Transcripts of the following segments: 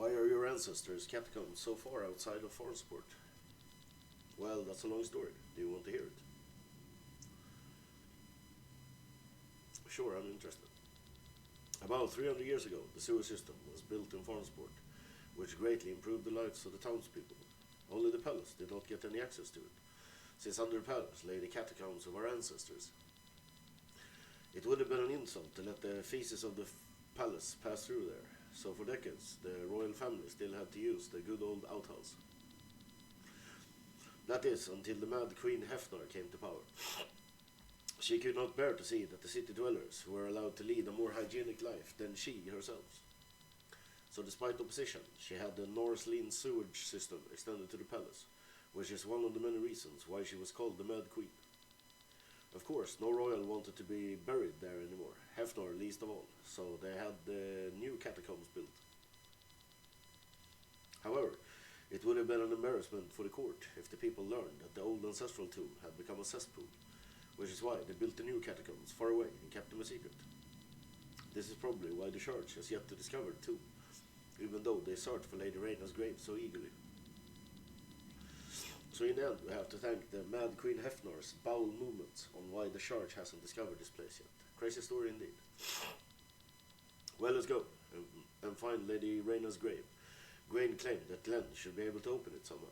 Why are your ancestors' catacombs so far outside of Farnsport? Well, that's a long story. Do you want to hear it? Sure, I'm interested. About 300 years ago, the sewer system was built in Farnsport, which greatly improved the lives of the townspeople. Only the palace did not get any access to it, since under the palace lay the catacombs of our ancestors. It would have been an insult to let the feces of the palace pass through there, so for decades the royal family still had to use the good old outhouse. That is, until the mad Queen Hefnar came to power. She could not bear to see that the city dwellers were allowed to lead a more hygienic life than she herself. So despite opposition, she had the Norse Lean sewage system extended to the palace, which is one of the many reasons why she was called the Mad Queen. Of course, no royal wanted to be buried there anymore, Hefnor least of all, so they had the new catacombs built. However, it would have been an embarrassment for the court if the people learned that the old ancestral tomb had become a cesspool, which is why they built the new catacombs far away and kept them a secret. This is probably why the church has yet to discover the tomb, even though they searched for Lady Rhaena's grave so eagerly. So in the end, we have to thank the Mad Queen Hefnor's bowel movements on why the church hasn't discovered this place yet. Crazy story indeed. Well, let's go and find Lady Rhaena's grave. Gwaine claimed that Glenn should be able to open it somehow.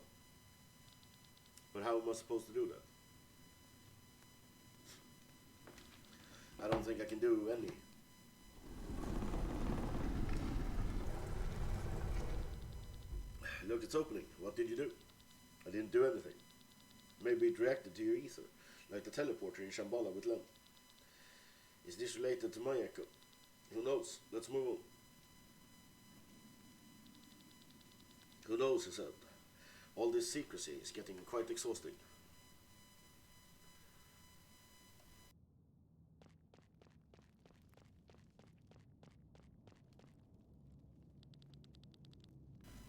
But how am I supposed to do that? I don't think I can do any. Look, it's opening. What did you do? I didn't do anything. Maybe it reacted to your ether, like the teleporter in Shambhala with Len. Is this related to my echo? Who knows? Let's move on. Who knows, he said. All this secrecy is getting quite exhausting.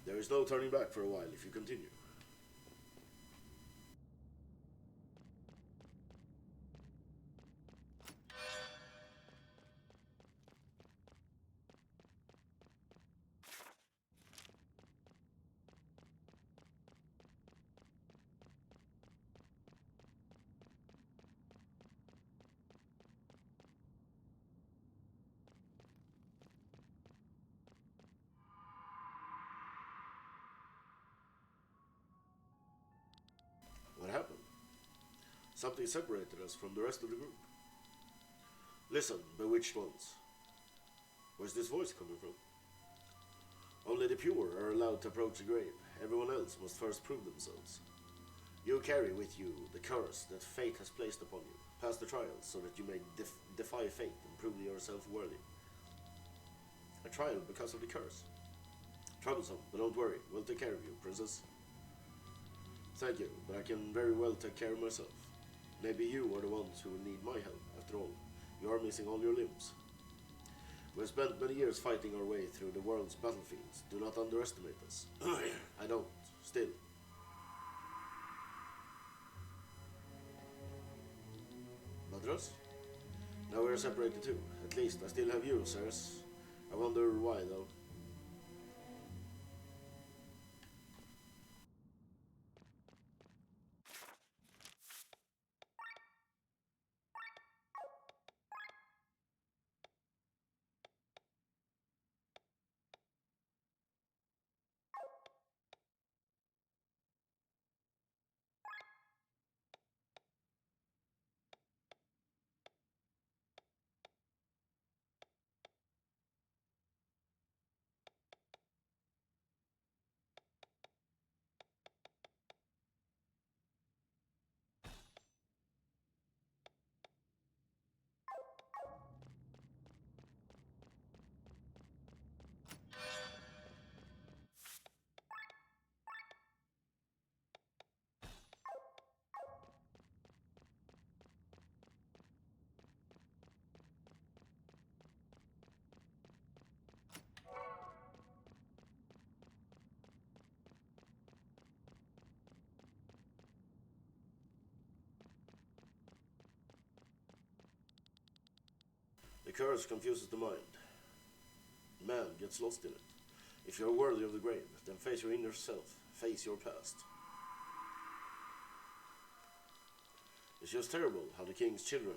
There is no turning back for a while if you continue. What happened? Something separated us from the rest of the group. Listen, bewitched ones. Where's this voice coming from? Only the pure are allowed to approach the grave. Everyone else must first prove themselves. You carry with you the curse that fate has placed upon you. Pass the trials so that you may defy fate and prove yourself worthy. A trial because of the curse. Troublesome, but don't worry. We'll take care of you, princess. Thank you, but I can very well take care of myself. Maybe you are the ones who will need my help, after all. You are missing all your limbs. We've spent many years fighting our way through the world's battlefields. Do not underestimate us. I don't. Still. Madras? Now we're separated too. At least I still have you, sirs. I wonder why, though. The curse confuses the mind. Man gets lost in it. If you're worthy of the grave, then face your inner self, face your past. It's just terrible how the king's children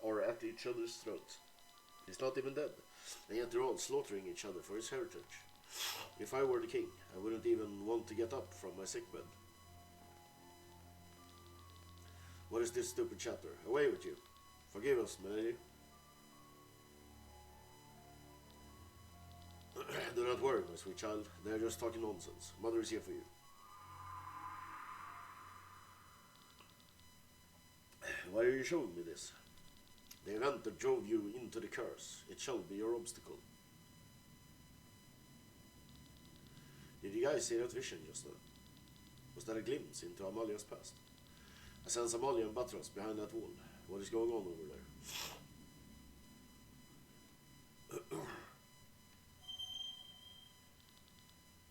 are at each other's throats. He's not even dead, and yet they're all slaughtering each other for his heritage. If I were the king, I wouldn't even want to get up from my sickbed. What is this stupid chatter? Away with you. Forgive us, milady. Do not worry, my sweet child. They're just talking nonsense. Mother is here for you. Why are you showing me this? The event that drove you into the curse. It shall be your obstacle. Did you guys see that vision just now? Was that a glimpse into Amalia's past? I sense Amalia and Batras behind that wall. What is going on over there?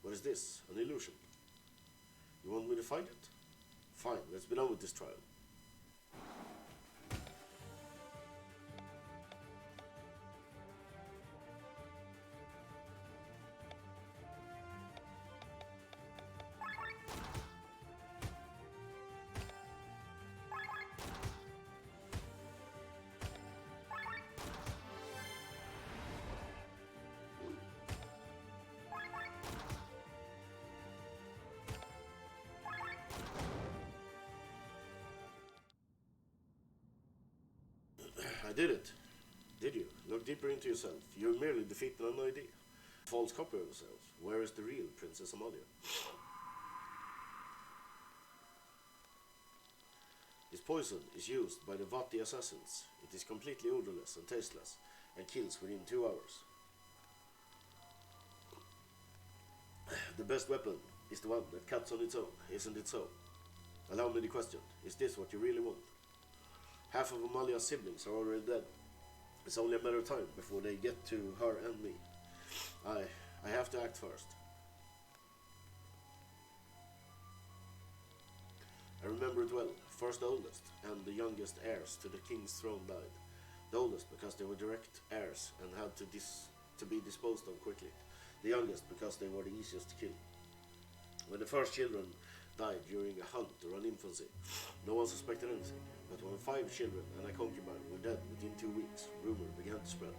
What is this? An illusion? You want me to fight it? Fine, let's be done with this trial. I did it. Did you? Look deeper into yourself. You merely defeated an idea. False copy of yourself. Where is the real Princess Amalia? This poison is used by the Vati assassins. It is completely odorless and tasteless, and kills within 2 hours. The best weapon is the one that cuts on its own, isn't it so? Allow me the question. Is this what you really want? Half of Amalia's siblings are already dead. It's only a matter of time before they get to her and me. I have to act first. I remember it well. First the oldest and the youngest heirs to the king's throne died. The oldest because they were direct heirs and had to be disposed of quickly. The youngest because they were the easiest to kill. When the first children died during a hunt or an infancy, no one suspected anything. But when 5 children and a concubine were dead within 2 weeks, rumor began to spread.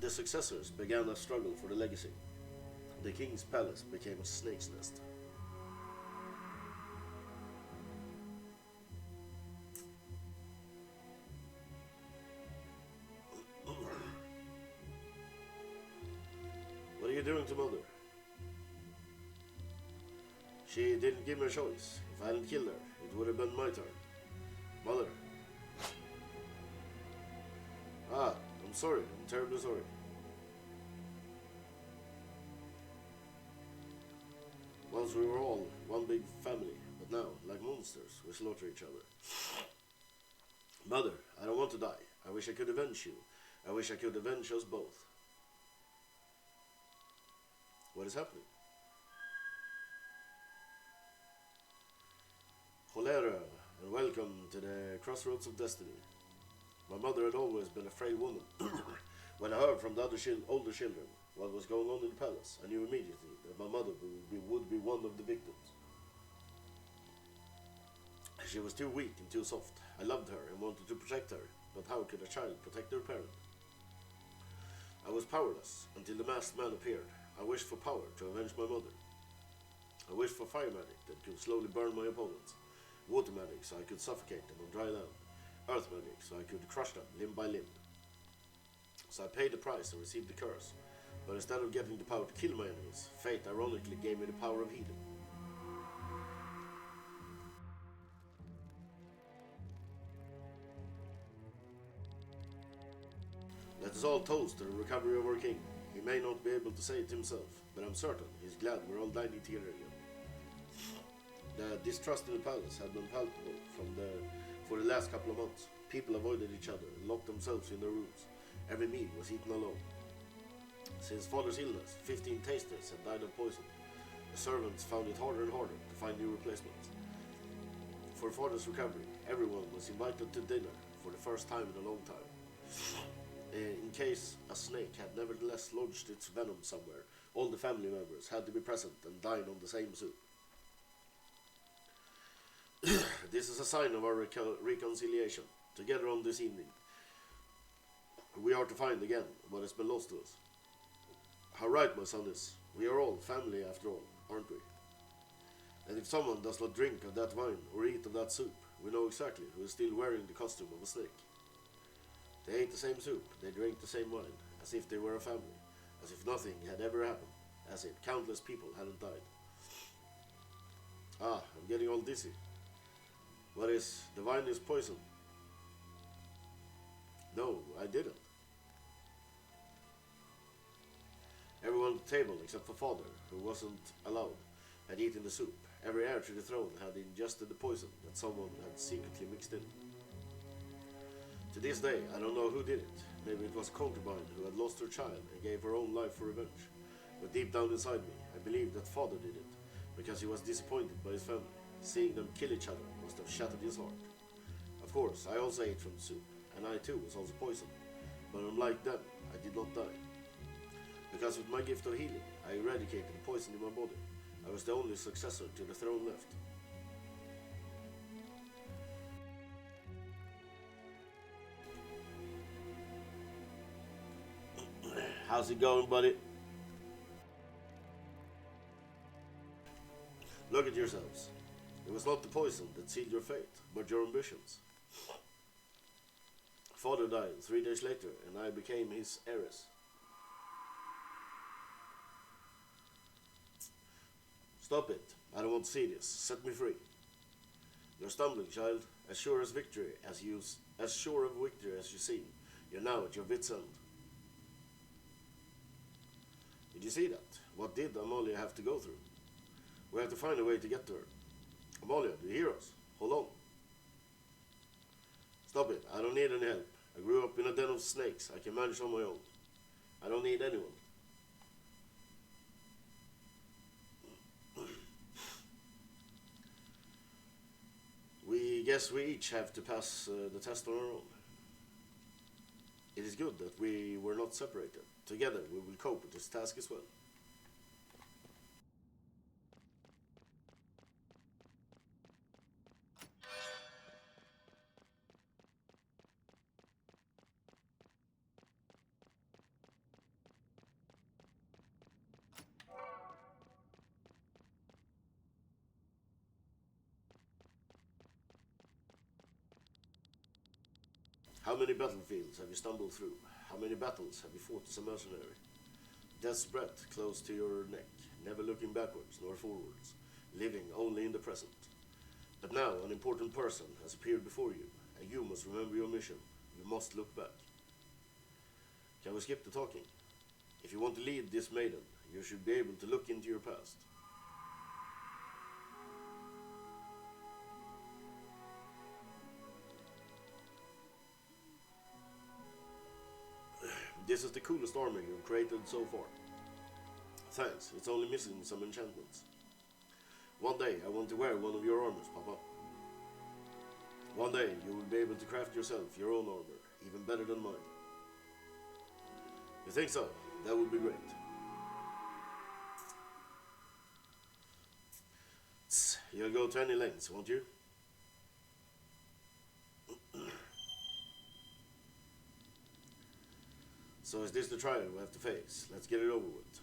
The successors began a struggle for the legacy. The king's palace became a snake's nest. What are you doing to Mother? She didn't give me a choice. If I hadn't killed her, it would have been my turn. Mother. I'm sorry. I'm terribly sorry. Once we were all one big family, but now, like monsters, we slaughter each other. Mother, I don't want to die. I wish I could avenge you. I wish I could avenge us both. What is happening? Holera, and welcome to the crossroads of destiny. My mother had always been a frail woman. When I heard from the other older children what was going on in the palace, I knew immediately that my mother would be one of the victims. She was too weak and too soft. I loved her and wanted to protect her, but how could a child protect their parent? I was powerless until the masked man appeared. I wished for power to avenge my mother. I wished for fire magic that could slowly burn my opponents. Water magic so I could suffocate them on dry land. Earth magic so I could crush them limb by limb. So I paid the price and received the curse. But instead of getting the power to kill my enemies, fate ironically gave me the power of healing. Let us all toast to the recovery of our king. He may not be able to say it himself, but I'm certain he's glad we're all dining together again. The distrust in the palace had been palpable for the last couple of months. People avoided each other and locked themselves in their rooms. Every meal was eaten alone. Since father's illness, 15 tasters had died of poison. The servants found it harder and harder to find new replacements. For father's recovery, everyone was invited to dinner for the first time in a long time. in case a snake had nevertheless lodged its venom somewhere, all the family members had to be present and dine on the same soup. This is a sign of our reconciliation. Together on this evening, we are to find again what has been lost to us. How right my son is. We are all family after all, aren't we? And if someone does not drink of that wine or eat of that soup, we know exactly who is still wearing the costume of a snake. They ate the same soup, they drank the same wine, as if they were a family, as if nothing had ever happened, as if countless people hadn't died. Ah, I'm getting all dizzy. What is, the wine is poison? No, I didn't. Everyone at the table, except for father, who wasn't allowed, had eaten the soup. Every heir to the throne had ingested the poison that someone had secretly mixed in. To this day, I don't know who did it. Maybe it was a concubine who had lost her child and gave her own life for revenge. But deep down inside me, I believe that father did it, because he was disappointed by his family. Seeing them kill each other must have shattered his heart. Of course, I also ate from the soup, and I too was also poisoned. But unlike them, I did not die. Because with my gift of healing, I eradicated the poison in my body. I was the only successor to the throne left. How's it going, buddy? Look at yourselves. It was not the poison that sealed your fate, but your ambitions. Father died 3 days later, and I became his heiress. Stop it. I don't want to see this. Set me free. You're stumbling, child. As sure of victory as you seem. You're now at your wit's end. Did you see that? What did Amalia have to go through? We have to find a way to get to her. Amalia, do you hear us? Hold on. Stop it. I don't need any help. I grew up in a den of snakes. I can manage on my own. I don't need anyone. We guess we each have to pass the test on our own. It is good that we were not separated. Together we will cope with this task as well. How many battlefields have you stumbled through? How many battles have you fought as a mercenary? Death's breath close to your neck, never looking backwards nor forwards, living only in the present. But now an important person has appeared before you, and you must remember your mission. You must look back. Can we skip the talking? If you want to lead this maiden, you should be able to look into your past. This is the coolest armor you've created so far. Thanks, it's only missing some enchantments. One day I want to wear one of your armors, Papa. One day you will be able to craft yourself your own armor, even better than mine. You think so? That would be great. You'll go to any lengths, won't you? So is this the trial we have to face? Let's get it over with.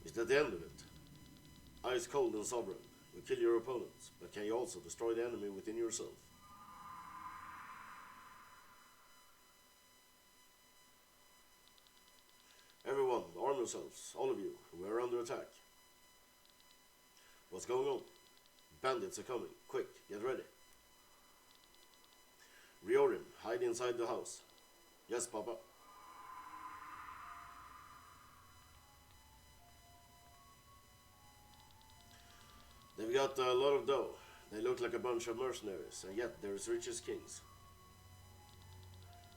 Is that the end of it? Ice cold and sovereign. You kill your opponents, but can you also destroy the enemy within yourself? Everyone, arm yourselves, all of you, we are under attack. What's going on? Bandits are coming. Quick, get ready. Riorim, hide inside the house. Yes, Papa. They've got a lot of dough. They look like a bunch of mercenaries, and yet they're as rich as kings.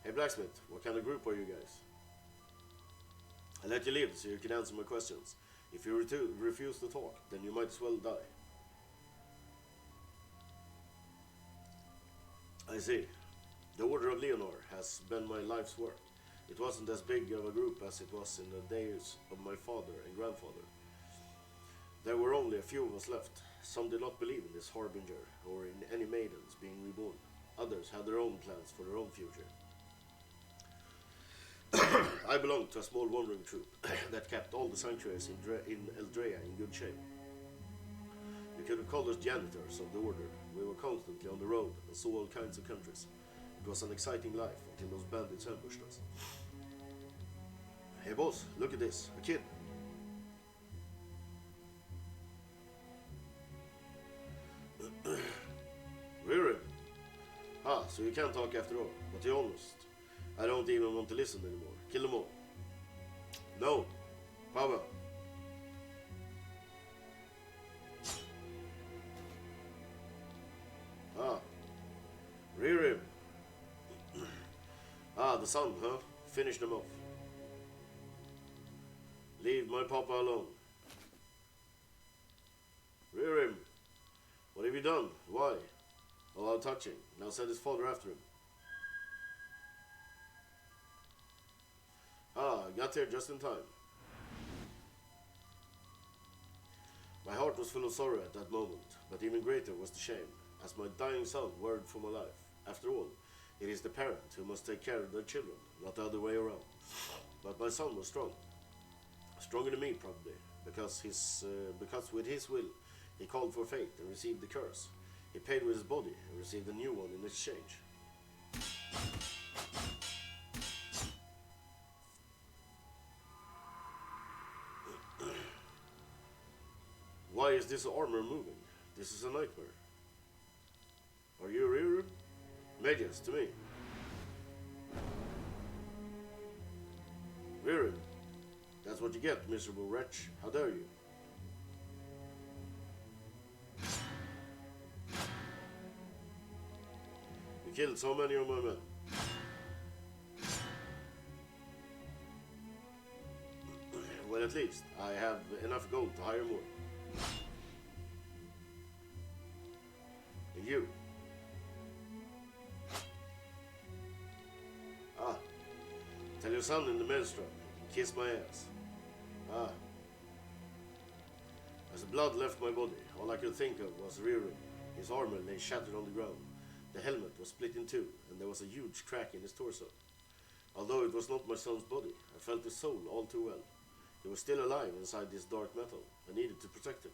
Hey blacksmith, what kind of group are you guys? I let you live so you can answer my questions. If you refuse to talk, then you might as well die. I see. The Order of Leonor has been my life's work. It wasn't as big of a group as it was in the days of my father and grandfather. There were only a few of us left. Some did not believe in this harbinger or in any maidens being reborn. Others had their own plans for their own future. I belonged to a small wandering troop that kept all the sanctuaries in Eldrea in good shape. You could have called us janitors of the Order. We were constantly on the road and saw all kinds of countries. It was an exciting life until those bandits ambushed us. Hey boss, look at this, a kid. Really? Ah, so you can't talk after all, but to be honest, I don't even want to listen anymore. Kill them all. No. Power. Ah. Rear him. Ah, the sun, huh? Finish them off. Leave my papa alone. Rear him. What have you done? Why? Oh, how touching. Now send his father after him. Ah, I got here just in time. My heart was full of sorrow at that moment, but even greater was the shame, as my dying son worried for my life. After all, it is the parent who must take care of their children, not the other way around. But my son was strong. Stronger than me, probably, because with his will, he called for fate and received the curse. He paid with his body and received a new one in exchange. Why is this armor moving? This is a nightmare. Are you Riru? Magus, to me. Riru, that's what you get, miserable wretch. How dare you? You killed so many of my men. Well, at least I have enough gold to hire more. And you? Ah, tell your son in the maelstrom, kiss my ass. Ah. As the blood left my body, all I could think of was Riru. His armor lay shattered on the ground. The helmet was split in two, and there was a huge crack in his torso. Although it was not my son's body, I felt his soul all too well. He was still alive inside this dark metal. I needed to protect him.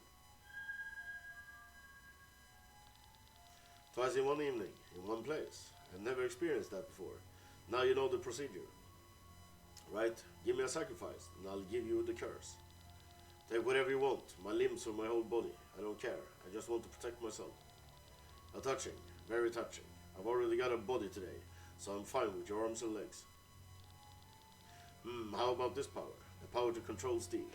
Twice in one evening, in one place. I've never experienced that before. Now you know the procedure. Right? Give me a sacrifice, and I'll give you the curse. Take whatever you want, my limbs or my whole body. I don't care. I just want to protect my son. A touching, very touching. I've already got a body today, so I'm fine with your arms and legs. How about this power? The power to control steel.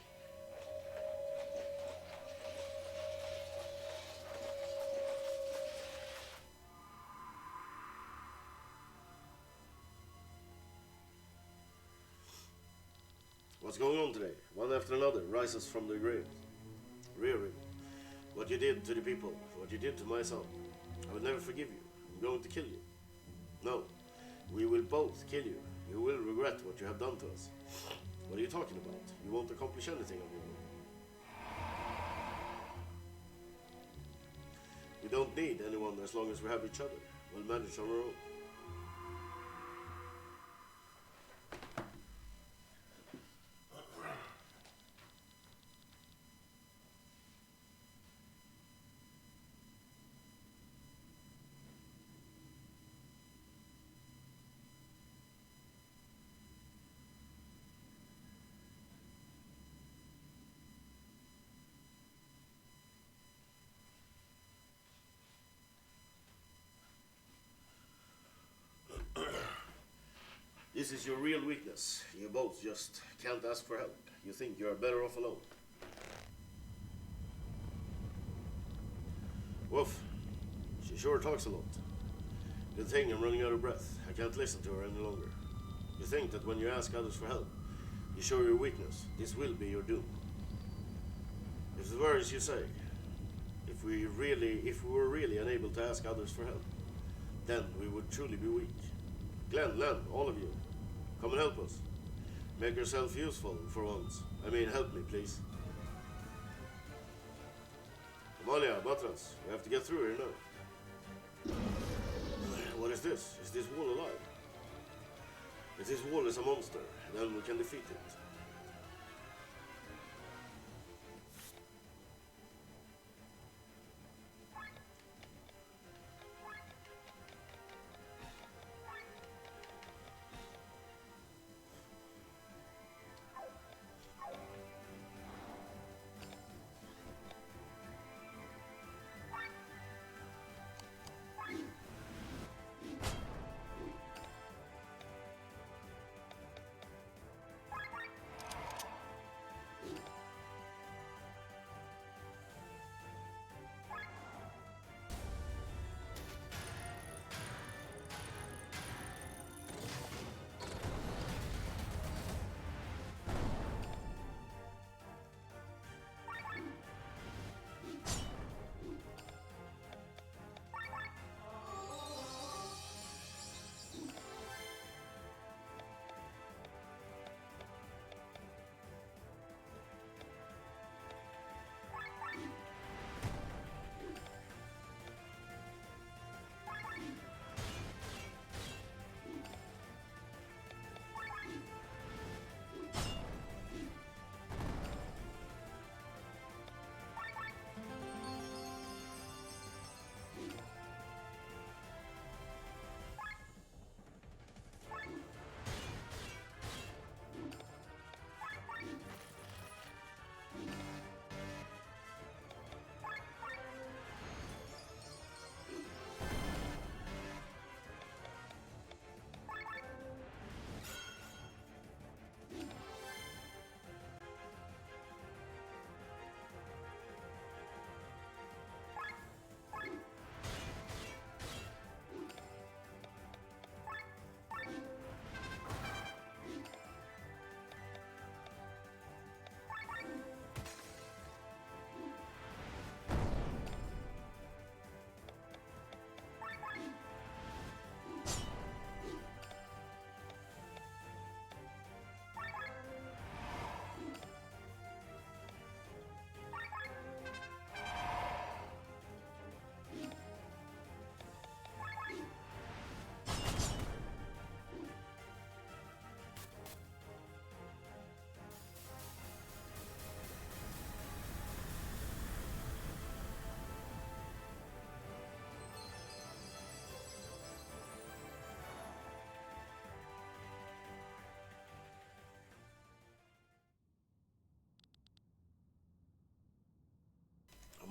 What's going on today? One after another rises from their graves. Riru, what you did to the people, what you did to my son. I will never forgive you. I'm going to kill you. No, we will both kill you. You will regret what you have done to us. What are you talking about? You won't accomplish anything on your own. We don't need anyone as long as we have each other. We'll manage on our own. This is your real weakness. You both just can't ask for help. You think you are better off alone. Wolf, sure talks a lot. Good thing I'm running out of breath. I can't listen to her any longer. You think that when you ask others for help, you show your weakness. This will be your doom. If the words you say, if we were really unable to ask others for help, then we would truly be weak. Glenn, Len, all of you, come and help us. Make yourself useful for once. I mean, help me, please. Amalia, Batras, we have to get through here now. What is this? Is this wall alive? If this wall is a monster, then we can defeat it.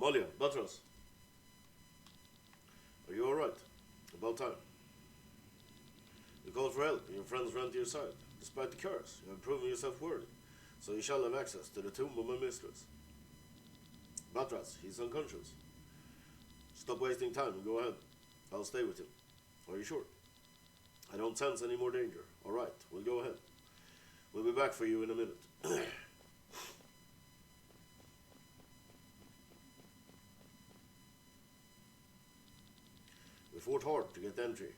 Amalia, Batras, are you alright? About time. You called for help and your friends ran to your side. Despite the curse, you have proven yourself worthy, so you shall have access to the tomb of my mistress. Batras, he's unconscious. Stop wasting time and go ahead. I'll stay with him. Are you sure? I don't sense any more danger. Alright, we'll go ahead. We'll be back for you in a minute. We fought hard to get entry,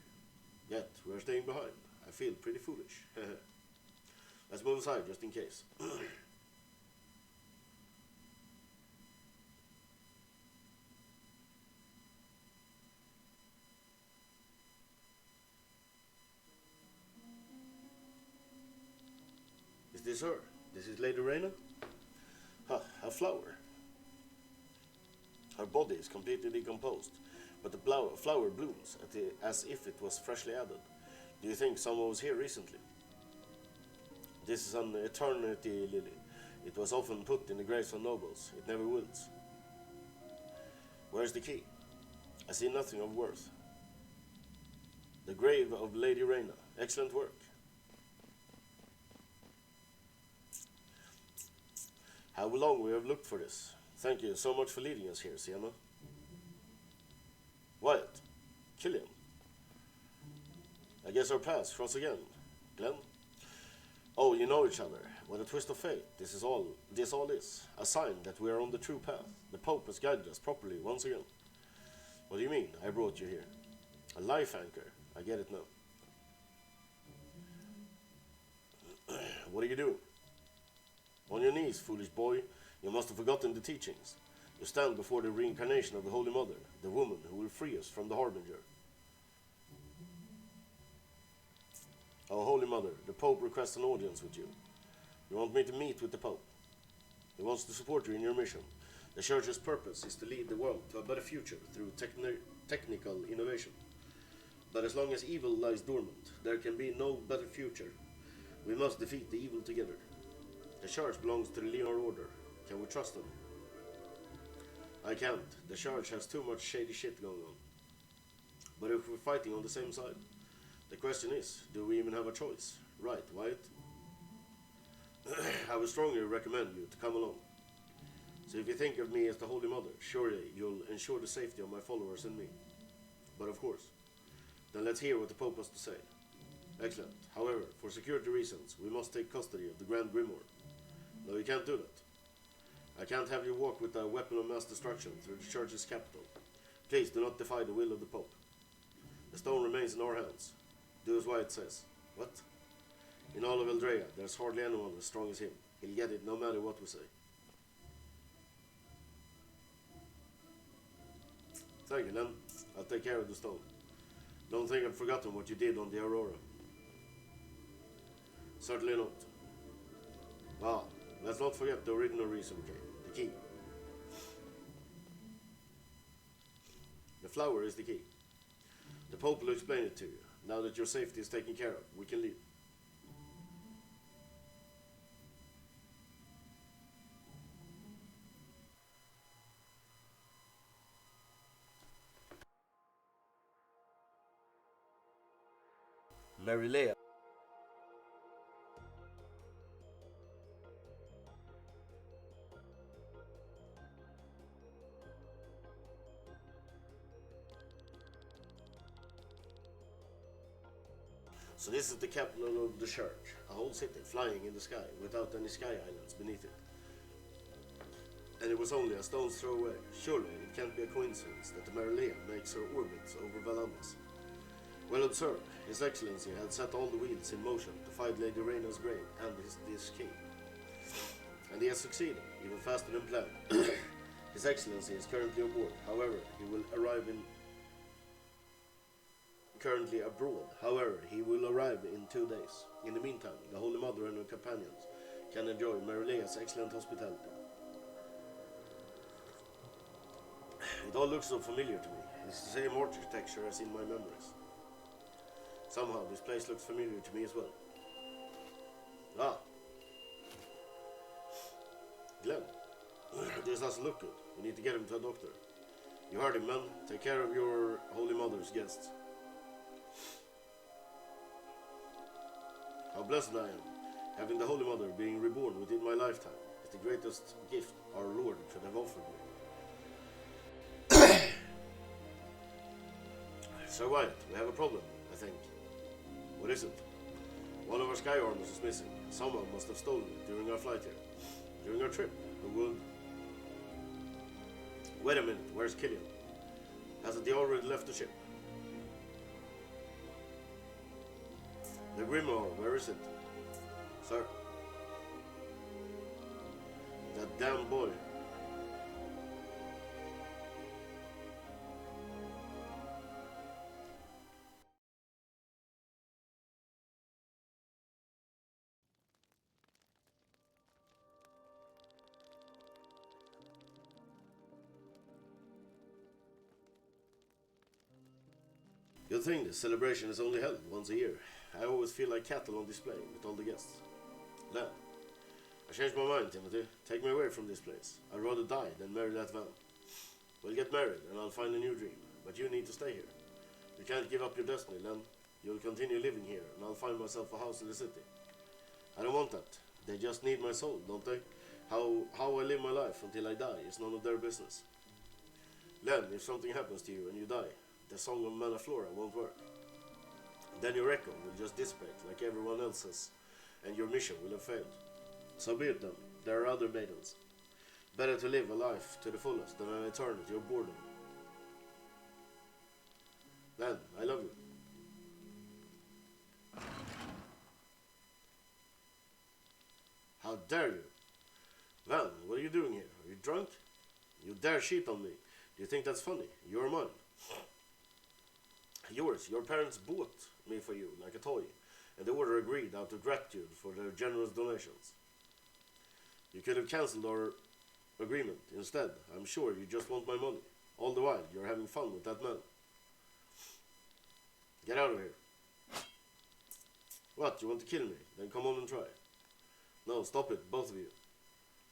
yet we're staying behind. I feel pretty foolish. Let's move aside just in case. Is this her? This is Lady Reyna? Huh, a flower. Her body is completely decomposed, but the flower blooms as if it was freshly added. Do you think someone was here recently? This is an eternity lily. It was often put in the graves of nobles. It never wilts. Where's the key? I see nothing of worth. The grave of Lady Reyna. Excellent work. How long we have looked for this. Thank you so much for leading us here, Sienna. Wyatt, Killian. I guess our paths cross again. Glenn? Oh, you know each other. What a twist of fate. This all is. A sign that we are on the true path. The Pope has guided us properly once again. What do you mean? I brought you here. A life anchor. I get it now. What are you doing? On your knees, foolish boy. You must have forgotten the teachings. You stand before the reincarnation of the Holy Mother, the woman who will free us from the Harbinger. Oh, Holy Mother, the Pope requests an audience with you. You want me to meet with the Pope? He wants to support you in your mission. The Church's purpose is to lead the world to a better future through technical innovation. But as long as evil lies dormant, there can be no better future. We must defeat the evil together. The Church belongs to the Leonard Order. Can we trust them? I can't. The Church has too much shady shit going on. But if we're fighting on the same side, the question is, do we even have a choice? Right, Wyatt? I would strongly recommend you to come along. So if you think of me as the Holy Mother, surely you'll ensure the safety of my followers and me. But of course, then let's hear what the Pope has to say. Excellent. However, for security reasons, we must take custody of the Grand Grimoire. No, you can't do that. I can't have you walk with a weapon of mass destruction through the Church's capital. Please do not defy the will of the Pope. The stone remains in our hands. Do as Wyatt says. What? In all of Eldrea, there's hardly anyone as strong as him. He'll get it no matter what we say. Thank you, Len. I'll take care of the stone. Don't think I've forgotten what you did on the Aurora. Certainly not. Ah, let's not forget the original reason we came. The key. The flower is the key. The Pope will explain it to you. Now that your safety is taken care of, we can leave. Marilea. So this is the capital of the Church, a whole city flying in the sky without any sky islands beneath it. And it was only a stone's throw away. Surely it can't be a coincidence that the Marilea makes her orbits over Valamis. Well observed, His Excellency had set all the wheels in motion to find Lady Reyna's grave and this king. And he has succeeded, even faster than planned. His Excellency is currently aboard. However, he will arrive in 2 days. In the meantime, the Holy Mother and her companions can enjoy Marilea's excellent hospitality. It all looks so familiar to me. It's the same architecture as in my memories. Somehow, this place looks familiar to me as well. Ah. Glenn. This doesn't look good. We need to get him to a doctor. You heard him, man. Take care of your Holy Mother's guests. How blessed I am. Having the Holy Mother being reborn within my lifetime is the greatest gift our Lord could have offered me. Sir Wyatt, we have a problem, I think. What is it? One of our sky armors is missing. Someone must have stolen it during our flight here. During our trip. Who would... Wait a minute, where's Killian? Hasn't he already left the ship? The Grimoire, where is it? Sir? That damn boy. Good thing this celebration is only held once a year. I always feel like cattle on display with all the guests. Lad, I changed my mind, Timothy. Take me away from this place. I'd rather die than marry that van. We'll get married and I'll find a new dream. But you need to stay here. You can't give up your destiny, Len. You'll continue living here and I'll find myself a house in the city. I don't want that. They just need my soul, don't they? How I live my life until I die is none of their business. Len, if something happens to you and you die, the Song of Manaflora won't work. Then your echo will just dissipate like everyone else's, and your mission will have failed. So be it then. There are other maidens. Better to live a life to the fullest than an eternity of boredom. Then, I love you. How dare you? Van, what are you doing here? Are you drunk? You dare cheat on me. Do you think that's funny? You're mine. Yours. Your parents bought me for you like a toy, and the order agreed out of gratitude for their generous donations. You could have cancelled our agreement instead. I'm sure you just want my money. All the while, you're having fun with that man. Get out of here. What, you want to kill me? Then come on and try. No, stop it, both of you.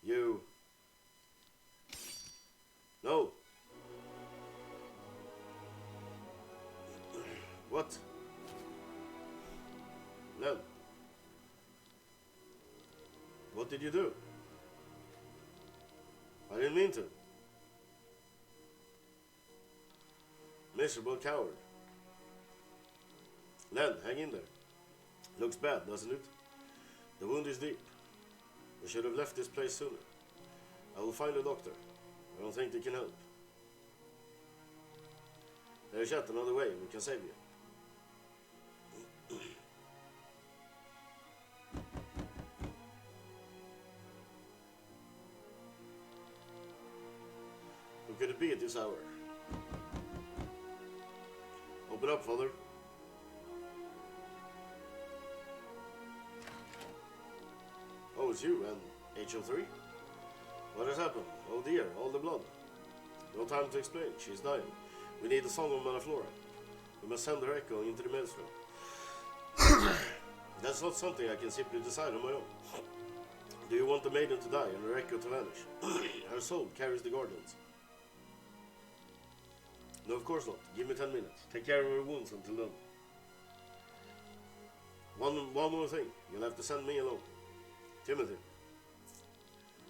You... No. What? Len. What did you do? I didn't mean to. Miserable coward. Len, hang in there. Looks bad, doesn't it? The wound is deep. We should have left this place sooner. I will find a doctor. I don't think they can help. There's yet another way we can save you. Who could it be at this hour? Open up, father. Oh, it's you and HO3? What has happened? Oh dear, all the blood. No time to explain, she's dying. We need the Song of Manaflora. We must send her echo into the maelstrom. That's not something I can simply decide on my own. Do you want the maiden to die and her echo to vanish? Her soul carries the guardians. No, of course not. Give me 10 minutes. Take care of her wounds until then. One more thing. You'll have to send me alone. Timothy.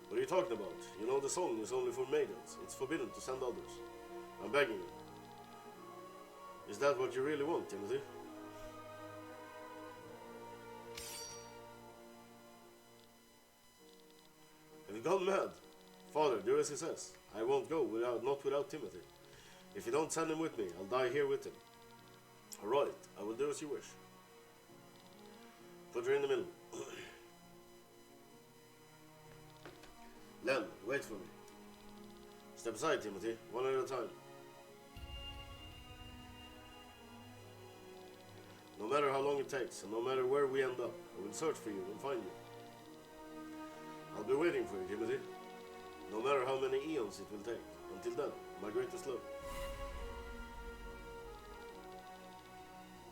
What are you talking about? You know the song is only for maidens. It's forbidden to send others. I'm begging you. Is that what you really want, Timothy? Have you gone mad? Father, do as he says. I won't go not without Timothy. If you don't send him with me, I'll die here with him. Alright, I will do as you wish. Put her in the middle. Len, wait for me. Step aside, Timothy, one at a time. No matter how long it takes, and no matter where we end up, I will search for you and find you. I'll be waiting for you, Timothy. No matter how many eons it will take. Until then, my greatest love.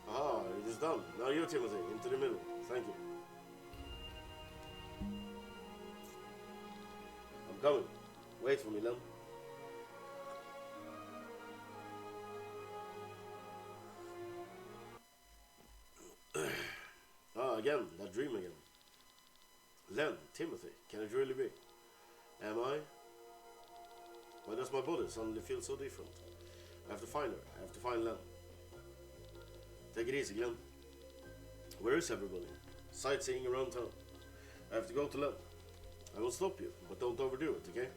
Ah, it is done. Now you, Timothy, into the middle. Thank you. I'm coming. Wait for me, Len. Again, that dream again. Len, Timothy, can it really be? Am I? Why does my body suddenly feel so different? I have to find her. I have to find Len. Take it easy, Glenn. Where is everybody? Sightseeing around town. I have to go to Len. I will stop you, but don't overdo it, okay?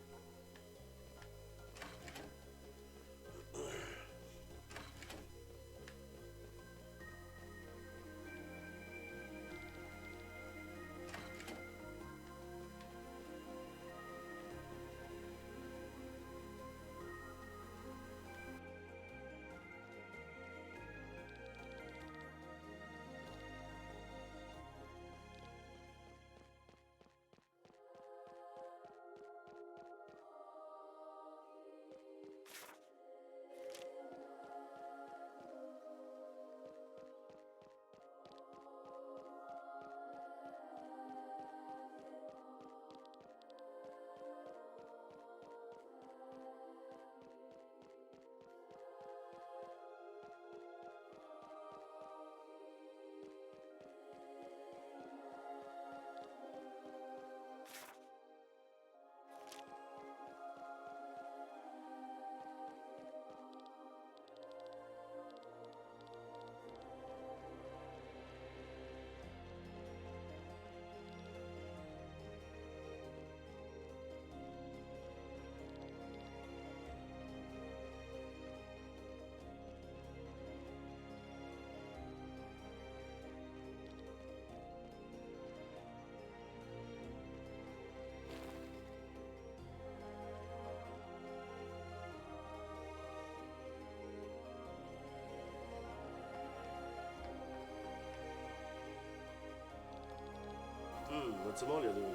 What's Amalia doing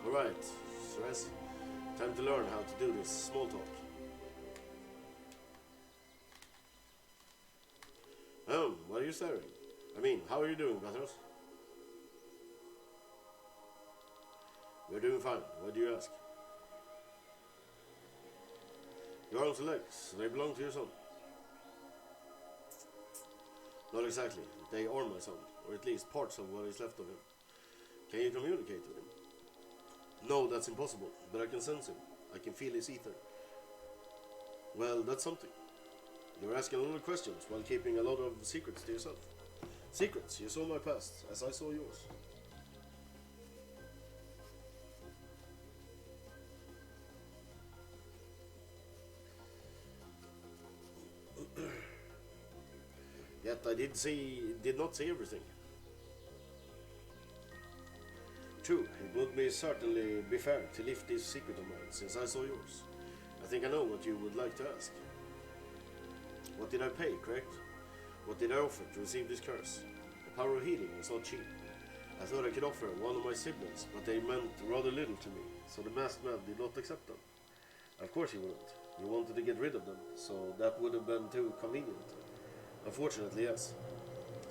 there? Alright, Stress. Time to learn how to do this small talk. Oh, what are you staring? I mean, how are you doing, Bathros? We're doing fine. Why do you ask? Your arms and legs, they belong to your son. Not exactly. They are my son, or at least parts of what is left of him. Can you communicate with him? No, that's impossible, but I can sense him. I can feel his ether. Well, that's something. You're asking a lot of questions while keeping a lot of secrets to yourself. Secrets, you saw my past, as I saw yours. Yet I did not see everything. True, it would certainly be fair to lift this secret of mine, since I saw yours. I think I know what you would like to ask. What did I pay, correct? What did I offer to receive this curse? The power of healing is not cheap. I thought I could offer one of my siblings, but they meant rather little to me, so the masked man did not accept them. Of course he wouldn't. You wanted to get rid of them, so that would have been too convenient. Unfortunately, yes.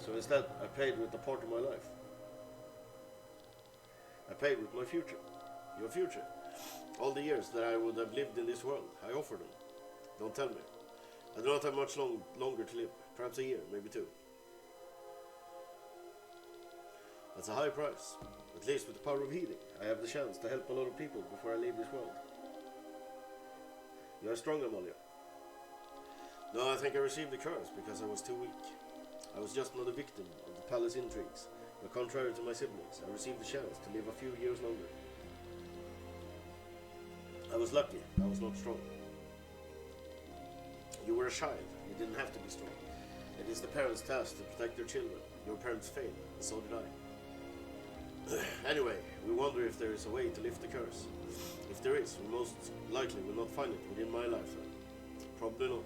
So instead, I paid with a part of my life. I paid with my future. Your future. All the years that I would have lived in this world, I offered them. Don't tell me. I do not have much longer to live. Perhaps a year, maybe two. That's a high price. At least with the power of healing, I have the chance to help a lot of people before I leave this world. You are strong, Amalia. No, I think I received the curse because I was too weak. I was just another victim of the palace intrigues, but contrary to my siblings, I received the chance to live a few years longer. I was lucky, I was not strong. You were a child, you didn't have to be strong. It is the parents' task to protect their children. Your parents failed, and so did I. Anyway, we wonder if there is a way to lift the curse. If there is, we most likely will not find it within my lifetime. Probably not.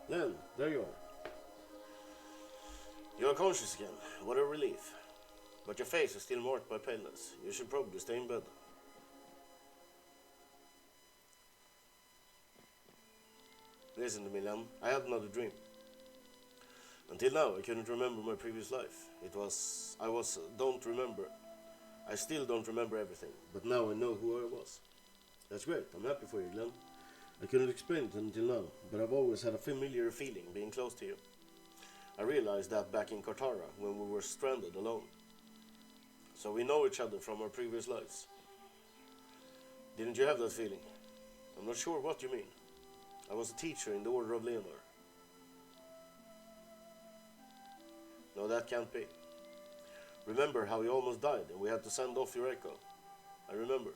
Len, there you are. You're conscious again. What a relief. But your face is still marked by paleness. You should probably stay in bed. Listen to me, Len. I had another dream. Until now, I couldn't remember my previous life. Don't remember. I still don't remember everything, but now I know who I was. That's great. I'm happy for you, Glenn. I couldn't explain it until now, but I've always had a familiar feeling being close to you. I realized that back in Kartara when we were stranded alone. So we know each other from our previous lives. Didn't you have that feeling? I'm not sure what you mean. I was a teacher in the Order of Leonor. No, that can't be. Remember how you almost died and we had to send off your echo? I remember.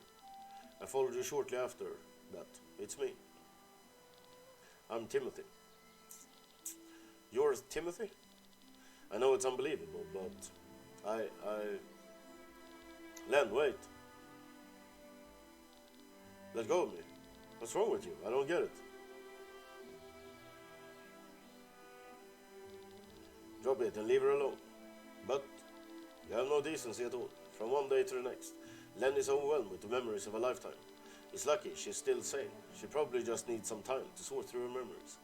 I followed you shortly after that. It's me. I'm Timothy. You're Timothy? I know it's unbelievable, but Len, wait. Let go of me. What's wrong with you? I don't get it. Drop it and leave her alone. But you have no decency at all. From one day to the next, Len is overwhelmed with the memories of a lifetime. It's lucky she's still sane. She probably just needs some time to sort through her memories.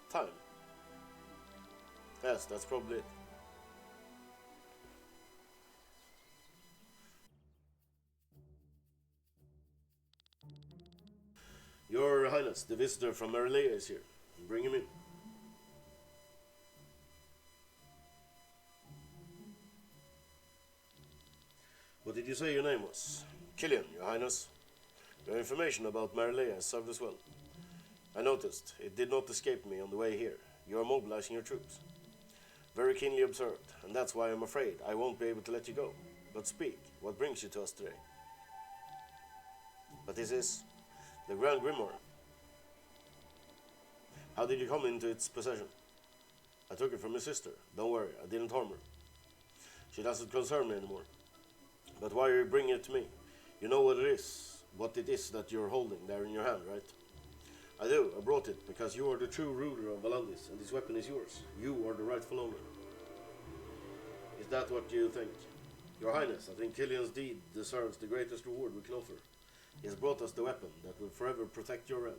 Time? Yes, that's probably it. Your Highness, the visitor from Merlea is here. Bring him in. What did you say your name was? Killian, Your Highness. Your information about Merlea has served us well. I noticed. It did not escape me on the way here. You are mobilizing your troops. Very keenly observed, and that's why I'm afraid I won't be able to let you go. But speak, what brings you to us today? But this is the Grand Grimoire. How did you come into its possession? I took it from your sister. Don't worry, I didn't harm her. She doesn't concern me anymore. But why are you bringing it to me? You know what it is that you're holding there in your hand, right? I do. I brought it because you are the true ruler of Valandis, and this weapon is yours. You are the rightful owner. Is that what you think? Your Highness, I think Killian's deed deserves the greatest reward we can offer. He has brought us the weapon that will forever protect your realm.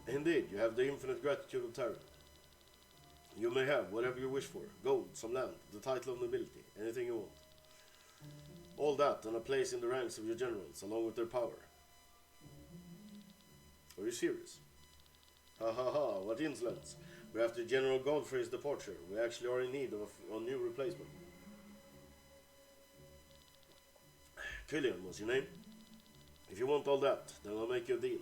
Indeed, you have the infinite gratitude of Terran. You may have whatever you wish for. Gold, some land, the title of nobility, anything you want. All that and a place in the ranks of your generals, along with their power. Are you serious? Ha ha ha, what insolence. We're after General Godfrey's departure. We actually are in need of a new replacement. Killian was your name? If you want all that, then I'll make you a deal.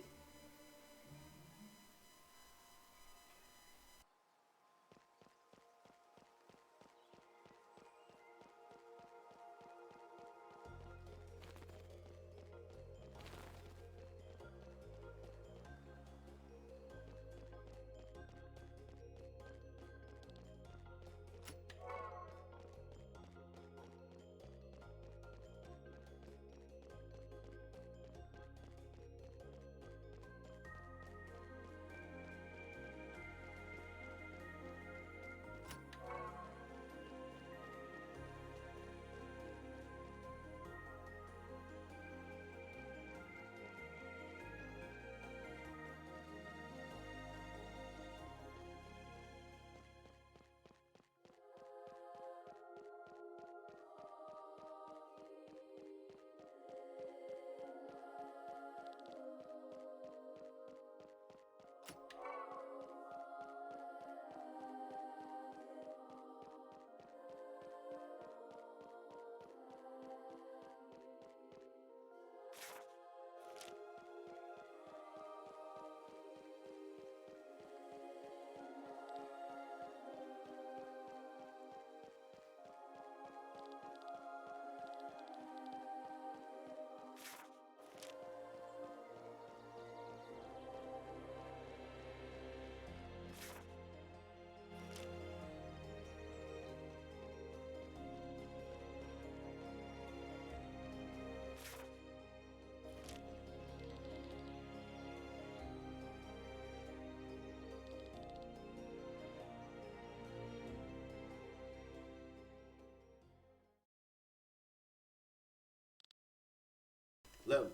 Len,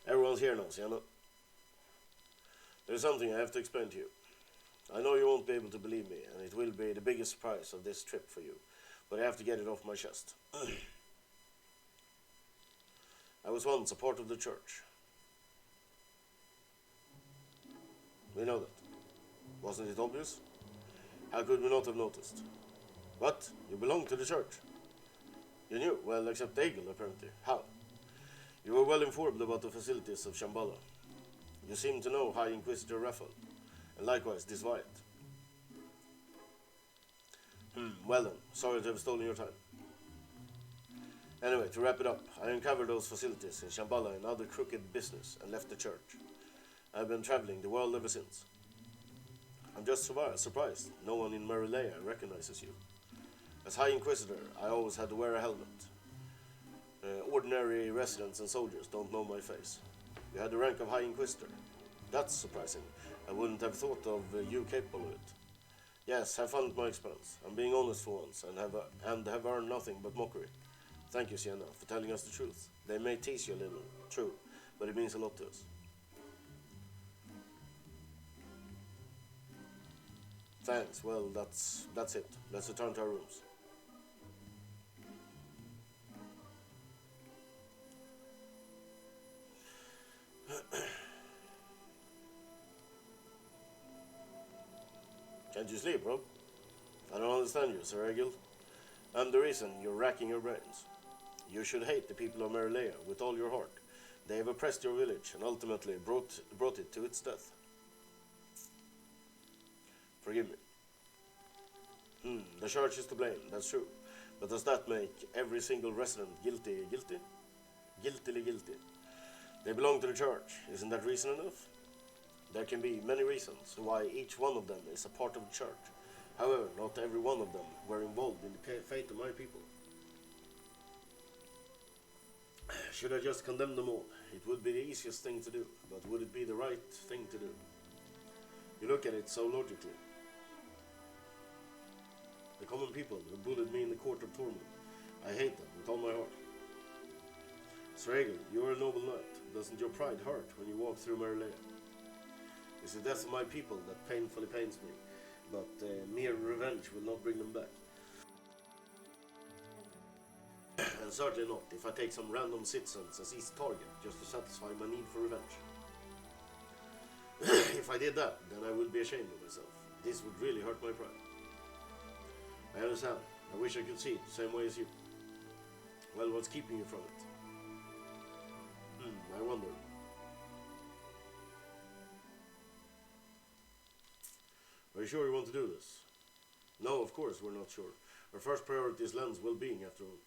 everyone's here now, Sienna. There's something I have to explain to you. I know you won't be able to believe me, and it will be the biggest surprise of this trip for you, but I have to get it off my chest. I was once a part of the church. We know that. Wasn't it obvious? How could we not have noticed? What? You belong to the church? You knew? Well, except Egil, apparently. How? You were well informed about the facilities of Shambhala. You seem to know High Inquisitor Raphael, and likewise this Wyatt. Well then, sorry to have stolen your time. Anyway, to wrap it up, I uncovered those facilities in Shambhala and other crooked business and left the church. I've been traveling the world ever since. I'm just surprised no one in Marilea recognizes you. As High Inquisitor, I always had to wear a helmet. Ordinary residents and soldiers don't know my face. You had the rank of High Inquisitor. That's surprising. I wouldn't have thought of you capable of it. Yes, have fun at my expense. I'm being honest for once, and have earned nothing but mockery. Thank you, Sienna, for telling us the truth. They may tease you a little, true, but it means a lot to us. Thanks. Well, that's it. Let's return to our rooms. Can't you sleep, Rob? I don't understand you, Sir Egil. I'm the reason you're racking your brains. You should hate the people of Marilea with all your heart. They have oppressed your village and ultimately brought it to its death. Forgive me. The church is to blame, that's true. But does that make every single resident guilty? Guiltily guilty. They belong to the church. Isn't that reason enough? There can be many reasons why each one of them is a part of the church. However, not every one of them were involved in the fate of my people. Should I just condemn them all? It would be the easiest thing to do, but would it be the right thing to do? You look at it so logically. The common people who bullied me in the court of torment. I hate them with all my heart. Sir Egil, you are a noble knight. Doesn't your pride hurt when you walk through Marilea? It's the death of my people that painfully pains me, but mere revenge will not bring them back. And certainly not if I take some random citizens as easy target just to satisfy my need for revenge. If I did that, then I would be ashamed of myself. This would really hurt my pride. I understand. I wish I could see it the same way as you. Well, what's keeping you from it? I wonder. Are you sure you want to do this? No, of course we're not sure. Our first priority is Len's well-being, after all.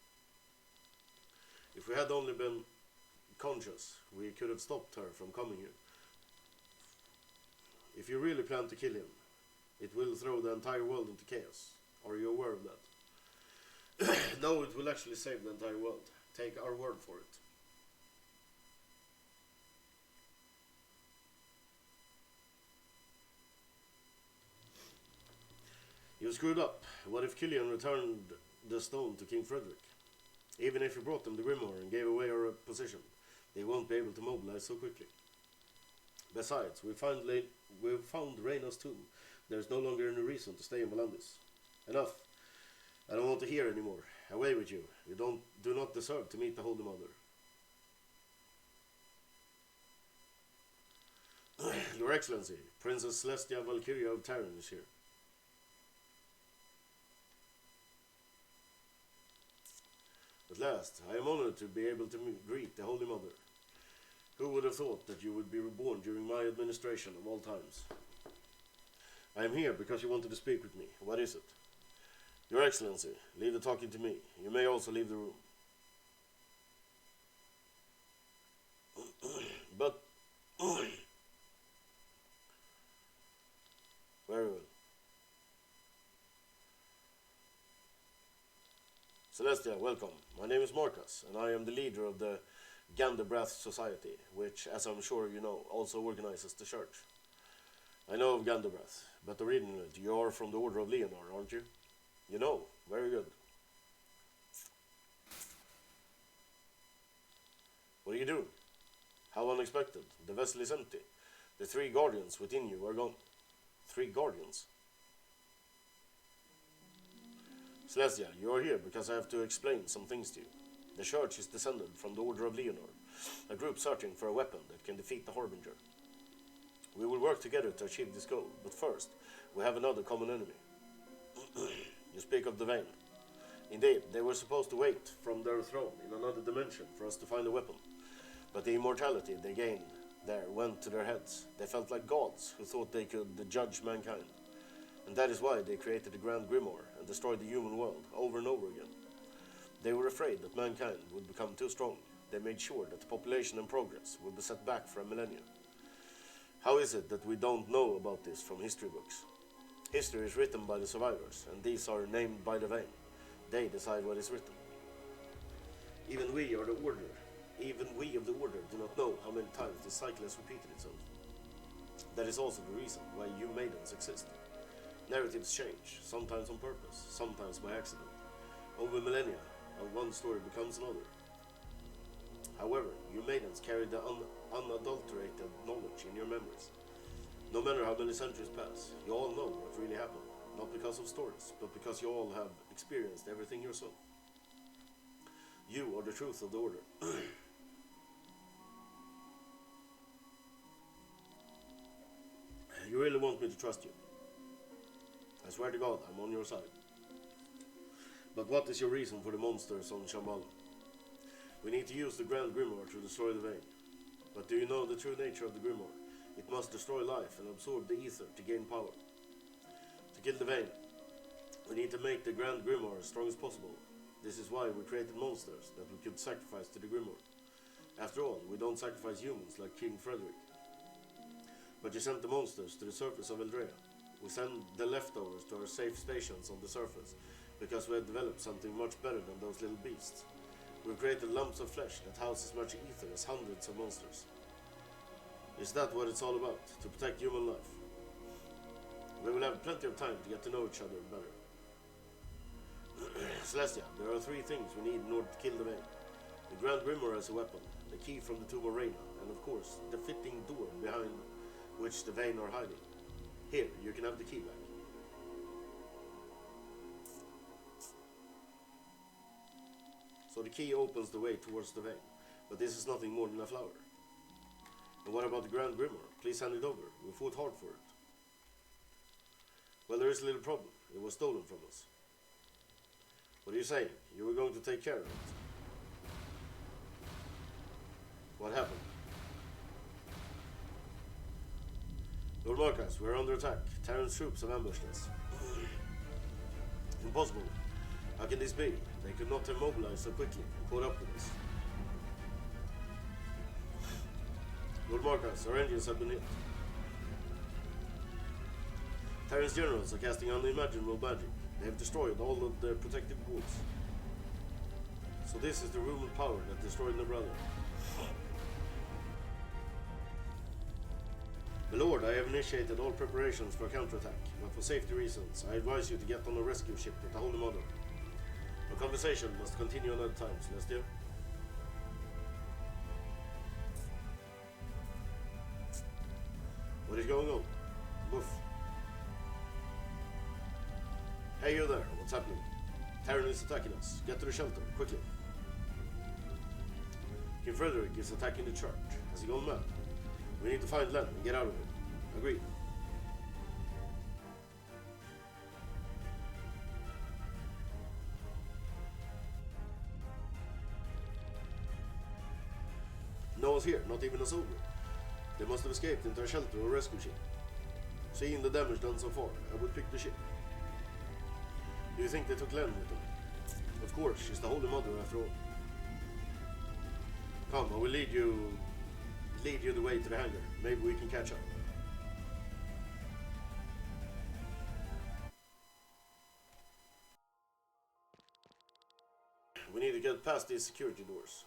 If we had only been conscious, we could have stopped her from coming here. If you really plan to kill him, it will throw the entire world into chaos. Are you aware of that? No, it will actually save the entire world. Take our word for it. You screwed up. What if Killian returned the stone to King Frederick? Even if he brought them the Grimoire and gave away our position, they won't be able to mobilize so quickly. Besides, we've found Reyna's tomb. There's no longer any reason to stay in Volandis. Enough. I don't want to hear anymore. Away with you. You do not deserve to meet the Holy Mother. Your Excellency, Princess Celestia Valkyria of Terran is here. At last, I am honored to be able to greet the Holy Mother. Who would have thought that you would be reborn during my administration of all times? I am here because you wanted to speak with me. What is it? Your Excellency, leave the talking to me. You may also leave the room. But... Very well. Celestia, welcome. My name is Marcus, and I am the leader of the Ganderbrath Society, which, as I'm sure you know, also organizes the church. I know of Ganderbrath, but originally you are from the Order of Leonor, aren't you? You know, very good. What are you doing? How unexpected. The vessel is empty. The three guardians within you are gone. Three guardians? Celestia, you are here because I have to explain some things to you. The Church is descended from the Order of Leonor, a group searching for a weapon that can defeat the Harbinger. We will work together to achieve this goal, but first, we have another common enemy. You speak of the Vayne. Indeed, they were supposed to wait from their throne in another dimension for us to find a weapon. But the immortality they gained there went to their heads. They felt like gods who thought they could judge mankind. And that is why they created the Grand Grimoire and destroyed the human world over and over again. They were afraid that mankind would become too strong. They made sure that the population and progress would be set back for a millennia. How is it that we don't know about this from history books? History is written by the survivors, and these are named by the Vayne. They decide what is written. Even we of the Order do not know how many times this cycle has repeated itself. That is also the reason why you maidens exist. Narratives change, sometimes on purpose, sometimes by accident. Over millennia, and one story becomes another. However, you maidens carry the unadulterated knowledge in your memories. No matter how many centuries pass, you all know what really happened, not because of stories, but because you all have experienced everything yourself. You are the truth of the Order. You really want me to trust you? I swear to God, I'm on your side. But what is your reason for the monsters on Shambhala? We need to use the Grand Grimoire to destroy the Vayne. But do you know the true nature of the Grimoire? It must destroy life and absorb the ether to gain power. To kill the Vayne, we need to make the Grand Grimoire as strong as possible. This is why we created monsters that we could sacrifice to the Grimoire. After all, we don't sacrifice humans like King Frederick. But you sent the monsters to the surface of Eldrea. We send the leftovers to our safe stations on the surface, because we have developed something much better than those little beasts. We've created lumps of flesh that house as much ether as hundreds of monsters. Is that what it's all about? To protect human life? We will have plenty of time to get to know each other better. Celestia, there are three things we need in order to kill the Vayne. The Grand Grimoire as a weapon, the key from the Tomb of Reyna, and of course, the fitting door behind which the Vayne are hiding. Here, you can have the key back. So the key opens the way towards the Vayne, but this is nothing more than a flower. And what about the Grand Grimoire? Please hand it over. We fought hard for it. Well, there is a little problem. It was stolen from us. What are you saying? You were going to take care of it. What happened? Lord Marcus, we are under attack. Terran's troops have ambushed us. Impossible. How can this be? They could not have mobilized so quickly and caught up with us. Lord Marcus, our engines have been hit. Terran's generals are casting unimaginable magic. They have destroyed all of their protective walls. So this is the rumored power that destroyed Nebrada. My lord, I have initiated all preparations for a counterattack, but for safety reasons, I advise you to get on a rescue ship with the Holy Mother. Our conversation must continue another time, Celestia. What is going on? Boof. Hey, you there, what's happening? Terran is attacking us. Get to the shelter, quickly. King Frederick is attacking the church. Has he gone mad? We need to find Len and get out of here. Agreed. No one's here, not even a soldier. They must have escaped into a shelter or rescue ship. Seeing the damage done so far, I would pick the ship. Do you think they took Len with them? Of course, she's the Holy Mother after all. Come, I will lead you the way to the hangar. Maybe we can catch up. We need to get past these security doors.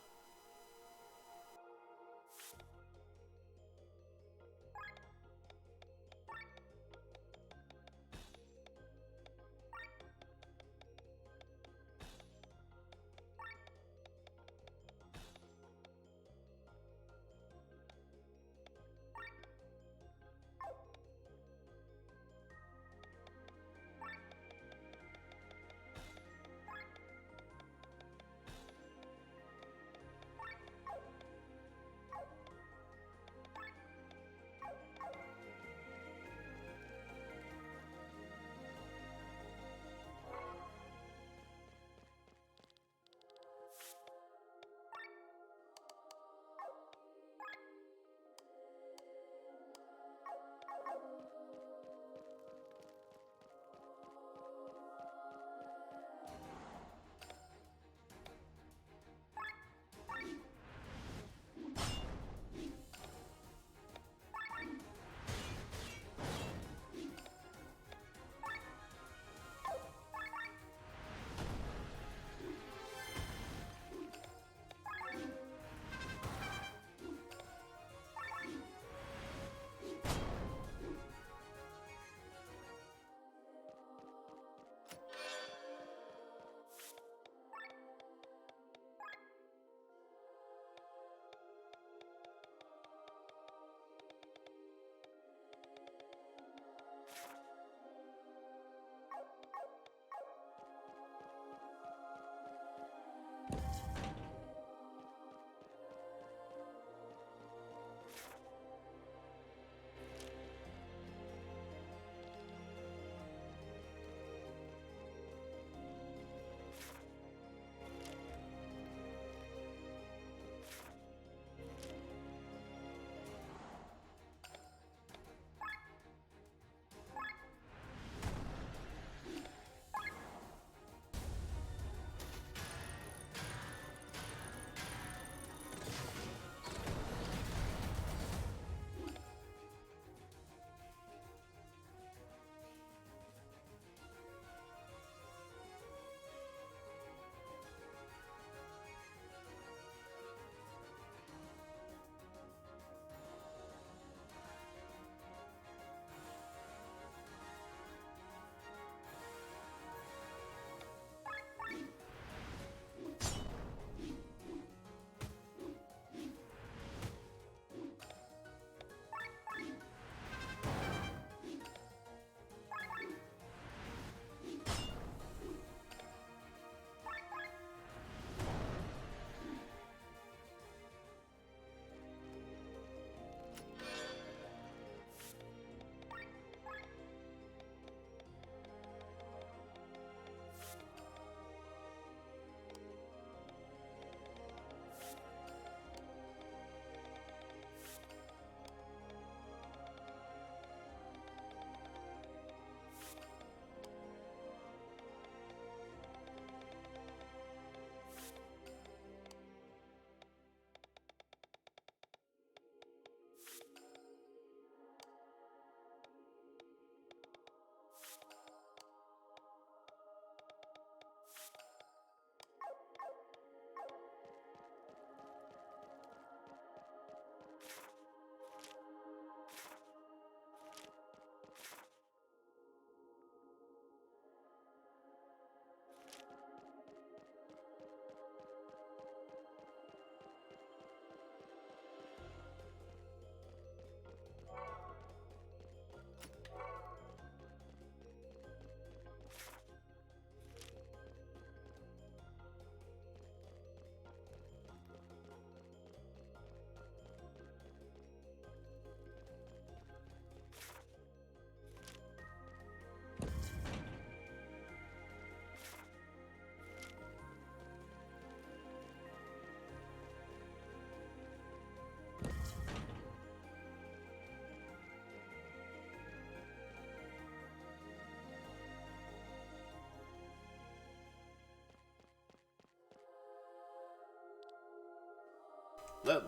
Then.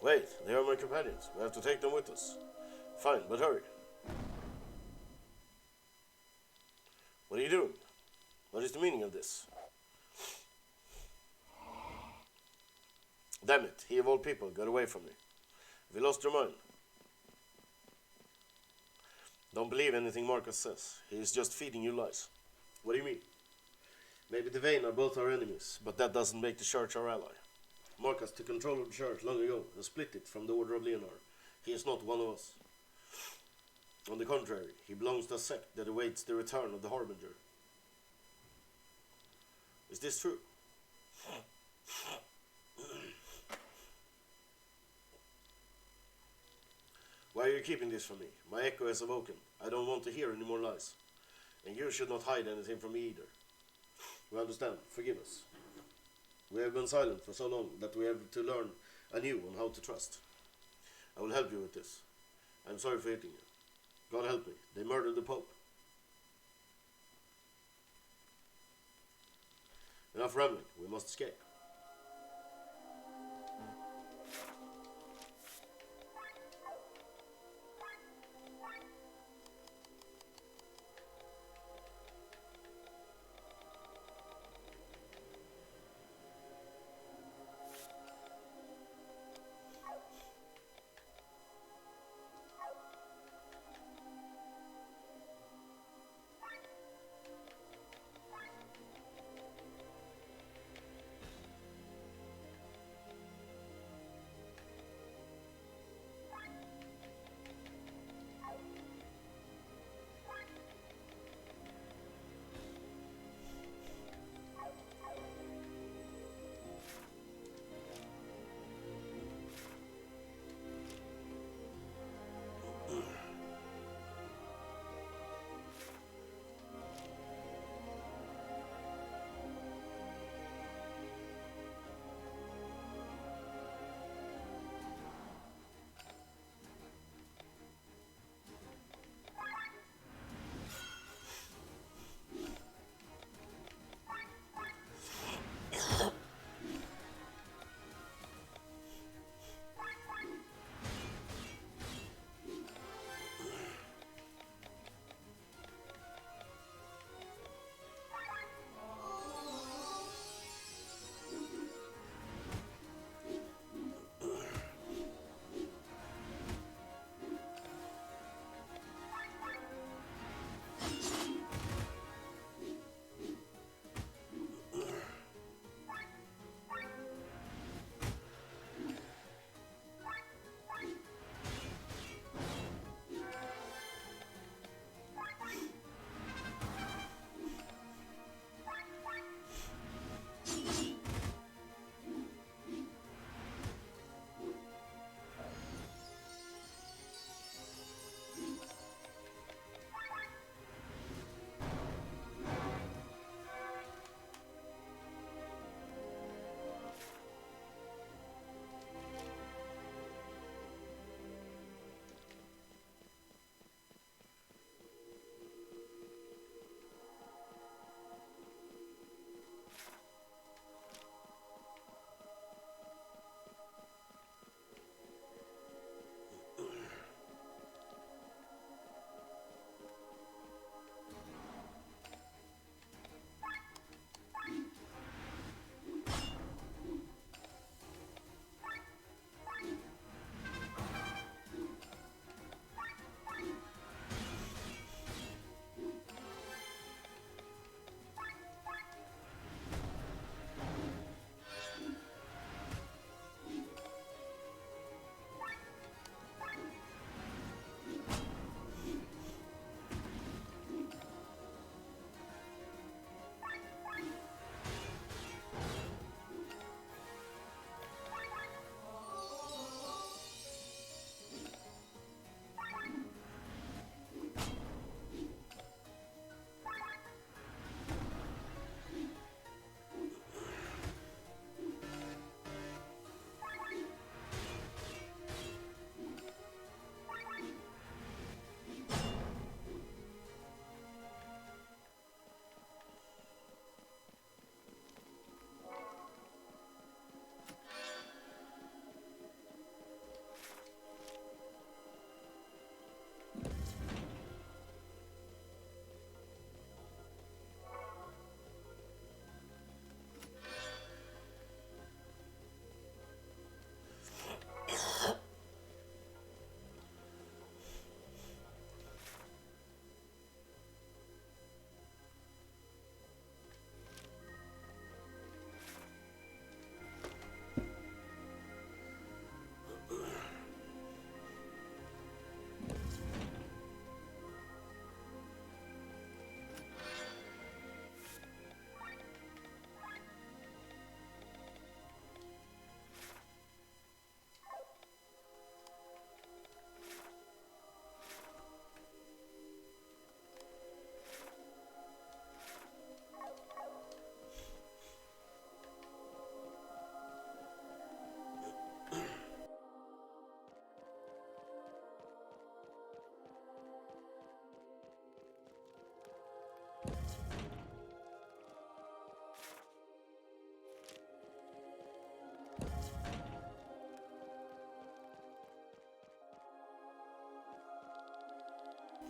Wait, they are my companions. We have to take them with us. Fine, but hurry. What are you doing? What is the meaning of this? Damn it, he of all people got away from me. Have you lost your mind? Don't believe anything Marcus says. He is just feeding you lies. What do you mean? Maybe the Vayne are both our enemies, but that doesn't make the Church our ally. Marcus took control of the Church long ago and split it from the Order of Leonar. He is not one of us. On the contrary, he belongs to a sect that awaits the return of the Harbinger. Is this true? Why are you keeping this from me? My echo has awoken. I don't want to hear any more lies. And you should not hide anything from me either. We understand. Forgive us. We have been silent for so long that we have to learn anew on how to trust. I will help you with this. I'm sorry for hitting you. God help me. They murdered the Pope. Enough rambling. We must escape.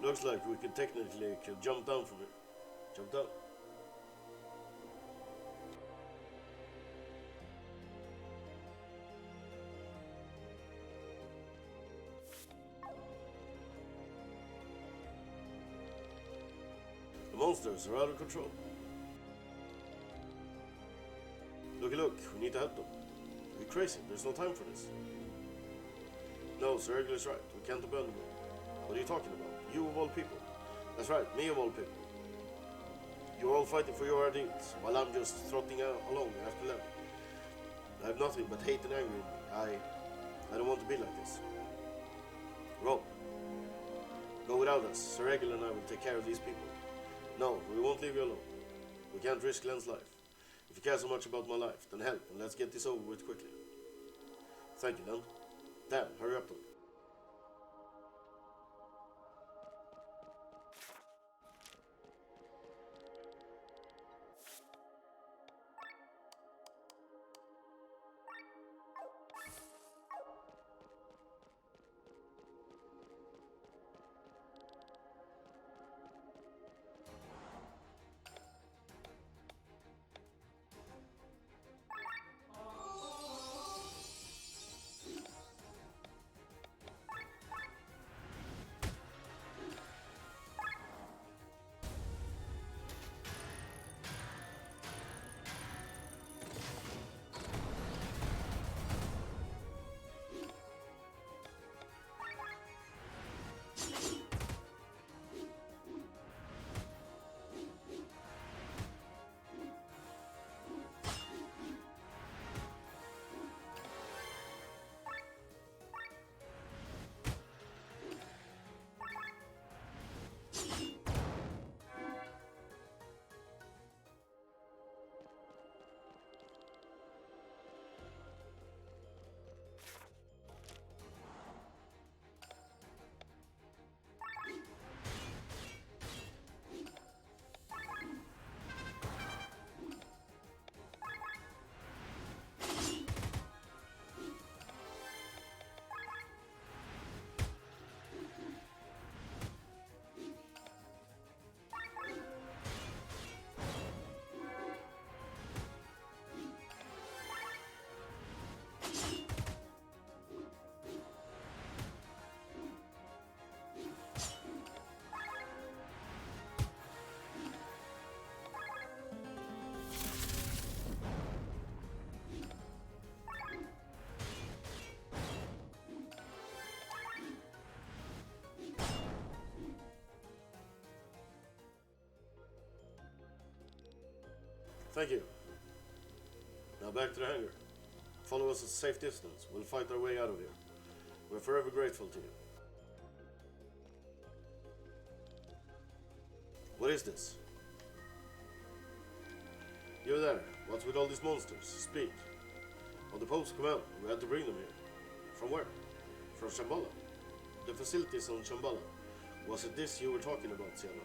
Looks like we can technically jump down from here. Jump down. The monsters are out of control. Looky, look, we need to help them. Are you crazy? There's no time for this. No, Sir Regulus is right. We can't abandon them. What are you talking about? You of all people. That's right, me of all people. You're all fighting for your ideals, while I'm just trotting along after them. I have nothing but hate and anger in me. I don't want to be like this. Rob, go without us. Sir Egil and I will take care of these people. No, we won't leave you alone. We can't risk Glenn's life. If you care so much about my life, then help, and let's get this over with quickly. Thank you, Dan. Dan, hurry up, then. Thank you. Now back to the hangar. Follow us at a safe distance. We'll fight our way out of here. We're forever grateful to you. What is this? You there. What's with all these monsters? Speak. On the Pope's command, we had to bring them here. From where? From Shambhala. The facilities on Shambhala. Was it this you were talking about, Sienna?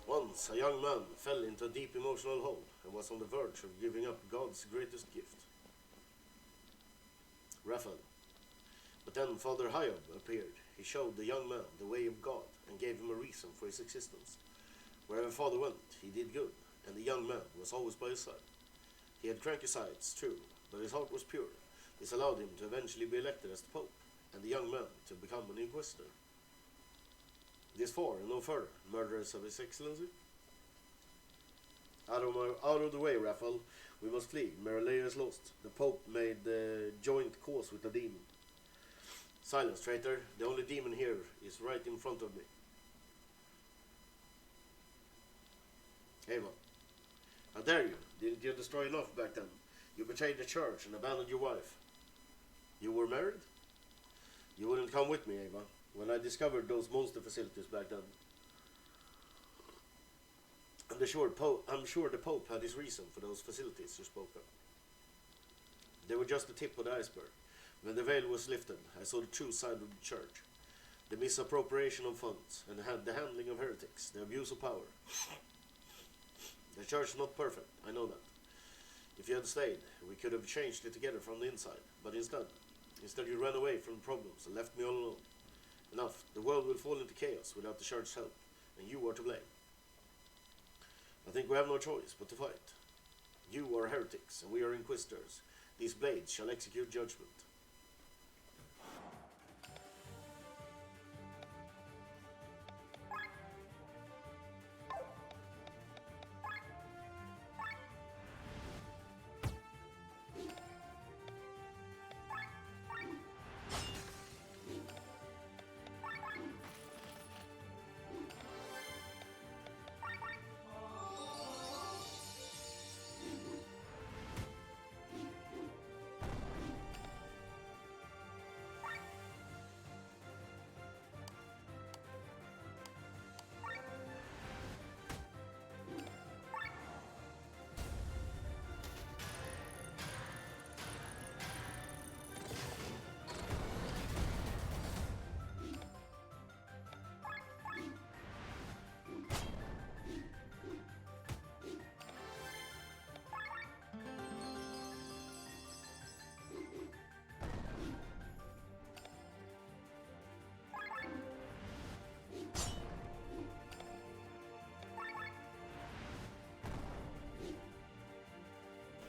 Once a young man fell into a deep emotional hole and was on the verge of giving up God's greatest gift, Raphael. But then Father Hiob appeared. He showed the young man the way of God and gave him a reason for his existence. Wherever Father went, he did good, and the young man was always by his side. He had cranky sides, true, but his heart was pure. This allowed him to eventually be elected as the Pope, and the young man to become an inquisitor. This far and no further, murderers of His Excellency. Out of the way, Raphael. We must flee. Merlea is lost. The Pope made joint cause with the demon. Silence, traitor. The only demon here is right in front of me. Ava, how dare you? Didn't you destroy enough back then? You betrayed the church and abandoned your wife. You were married? You wouldn't come with me, Ava, when I discovered those monster facilities back then. I'm sure the Pope had his reason for those facilities you spoke of. They were just the tip of the iceberg. When the veil was lifted, I saw the true side of the church. The misappropriation of funds, and the handling of heretics, the abuse of power. The church is not perfect, I know that. If you had stayed, we could have changed it together from the inside. But instead you ran away from problems and left me all alone. Enough. The world will fall into chaos without the church's help, and you are to blame. I think we have no choice but to fight. You are heretics, and we are inquisitors. These blades shall execute judgment.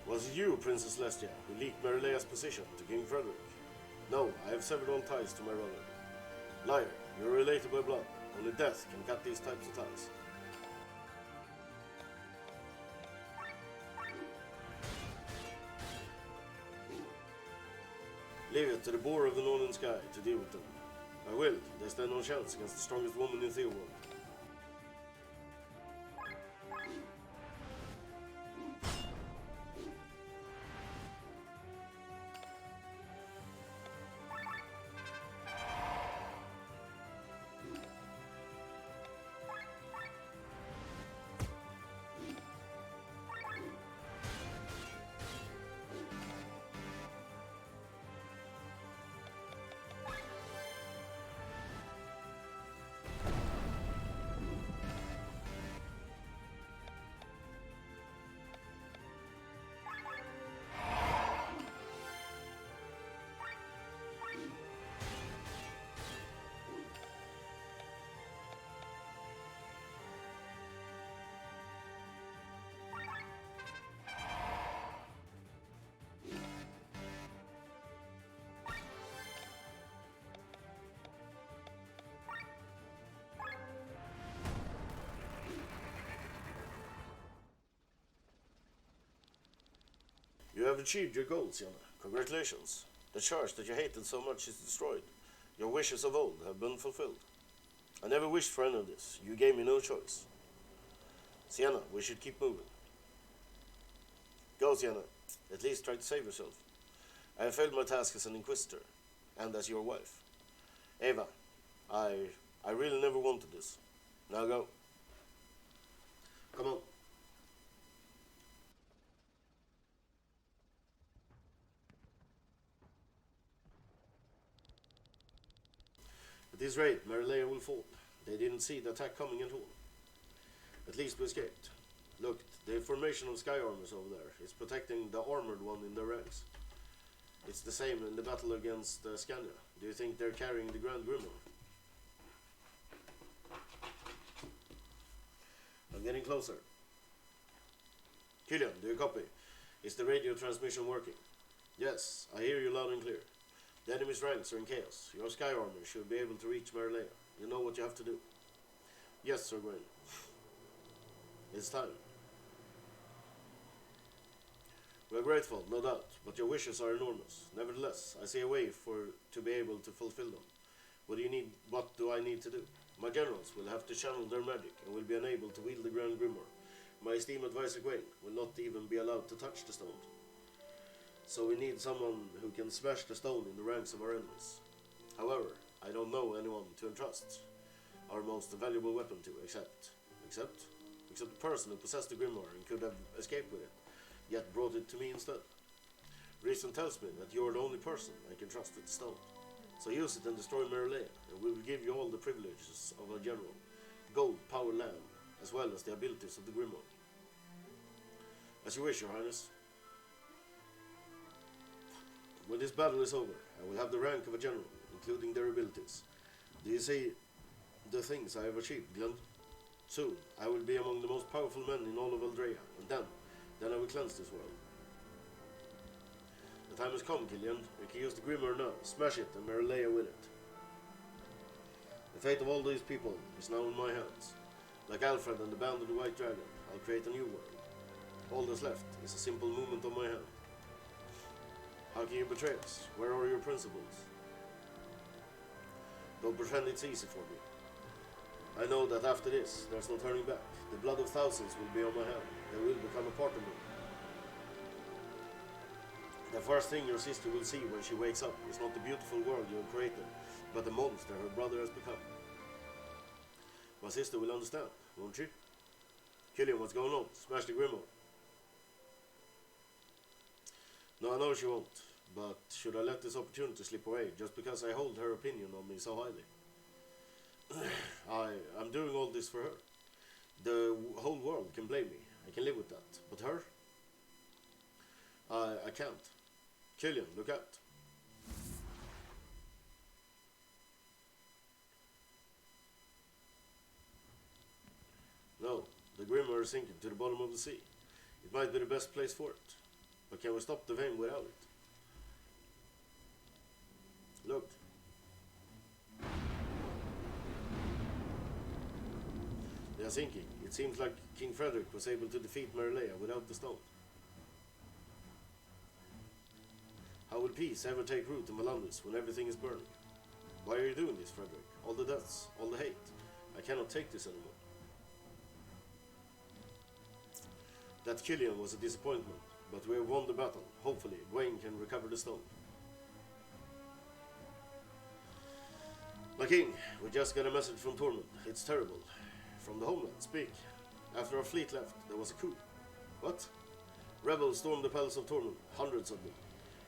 Was it you, Princess Lestia, who leaked Merlea's position to King Frederick? No, I have severed all ties to my brother. Liar, you're related by blood. Only death can cut these types of ties. Leave it to the boar of the northern sky to deal with them. I will. They stand no chance against the strongest woman in Theoworld. You have achieved your goals, Yana. Congratulations. The church that you hated so much is destroyed. Your wishes of old have been fulfilled. I never wished for any of this. You gave me no choice. Sienna, we should keep moving. Go, Sienna. At least try to save yourself. I have failed my task as an inquisitor, and as your wife. Ava, I really never wanted this. Now go. Come on. At this rate, Merlea will fall. They didn't see the attack coming at all. At least we escaped. Look, the formation of sky armors over there is protecting the armored one in their ranks. It's the same in the battle against Scania. Do you think they're carrying the Grand Grimoire? I'm getting closer. Killian, do you copy? Is the radio transmission working? Yes, I hear you loud and clear. The enemy's ranks are in chaos. Your sky armor should be able to reach Merlea. You know what you have to do. Yes, Sir Gawain. It's time. We are grateful, no doubt, but your wishes are enormous. Nevertheless, I see a way to be able to fulfill them. What do I need to do? My generals will have to channel their magic and will be unable to wield the Grand Grimoire. My esteemed advisor Gawain will not even be allowed to touch the stone. So we need someone who can smash the stone in the ranks of our enemies. However, I don't know anyone to entrust our most valuable weapon to, except the person who possessed the Grimoire and could have escaped with it, yet brought it to me instead. Reason tells me that you're the only person I can trust with the stone. So use it and destroy Merlea, and we will give you all the privileges of a general, gold, power, land, as well as the abilities of the Grimoire. As you wish, Your Highness. When this battle is over, I will have the rank of a general, including their abilities. Do you see the things I have achieved, Glenn? Soon, I will be among the most powerful men in all of Eldraya, and then I will cleanse this world. The time has come, Killian. You can use the Grimoire now. Smash it and Merlea with it. The fate of all these people is now in my hands. Like Alfred and the Band of the White Dragon, I'll create a new world. All that's left is a simple movement of my hand. How can you betray us? Where are your principles? Don't pretend it's easy for me. I know that after this, there's no turning back. The blood of thousands will be on my hand. They will become a part of me. The first thing your sister will see when she wakes up is not the beautiful world you have created, but the monster her brother has become. My sister will understand, won't she? Killian, what's going on? Smash the Grimoire. No, I know she won't, but should I let this opportunity slip away just because I hold her opinion on me so highly? I'm doing all this for her. The whole world can blame me. I can live with that. But her? I can't. Killian, look out. No, the Grimoire is sinking to the bottom of the sea. It might be the best place for it. But can we stop the vein without it? Look. They are sinking. It seems like King Frederick was able to defeat Merlea without the stone. How will peace ever take root in Valandis when everything is burning? Why are you doing this, Frederick? All the deaths, all the hate. I cannot take this anymore. That Killian was a disappointment, but we have won the battle. Hopefully, Gawain can recover the stone. My king, we just got a message from Tormund. It's terrible. From the homeland, speak. After our fleet left, there was a coup. What? Rebels stormed the palace of Tormund, hundreds of them.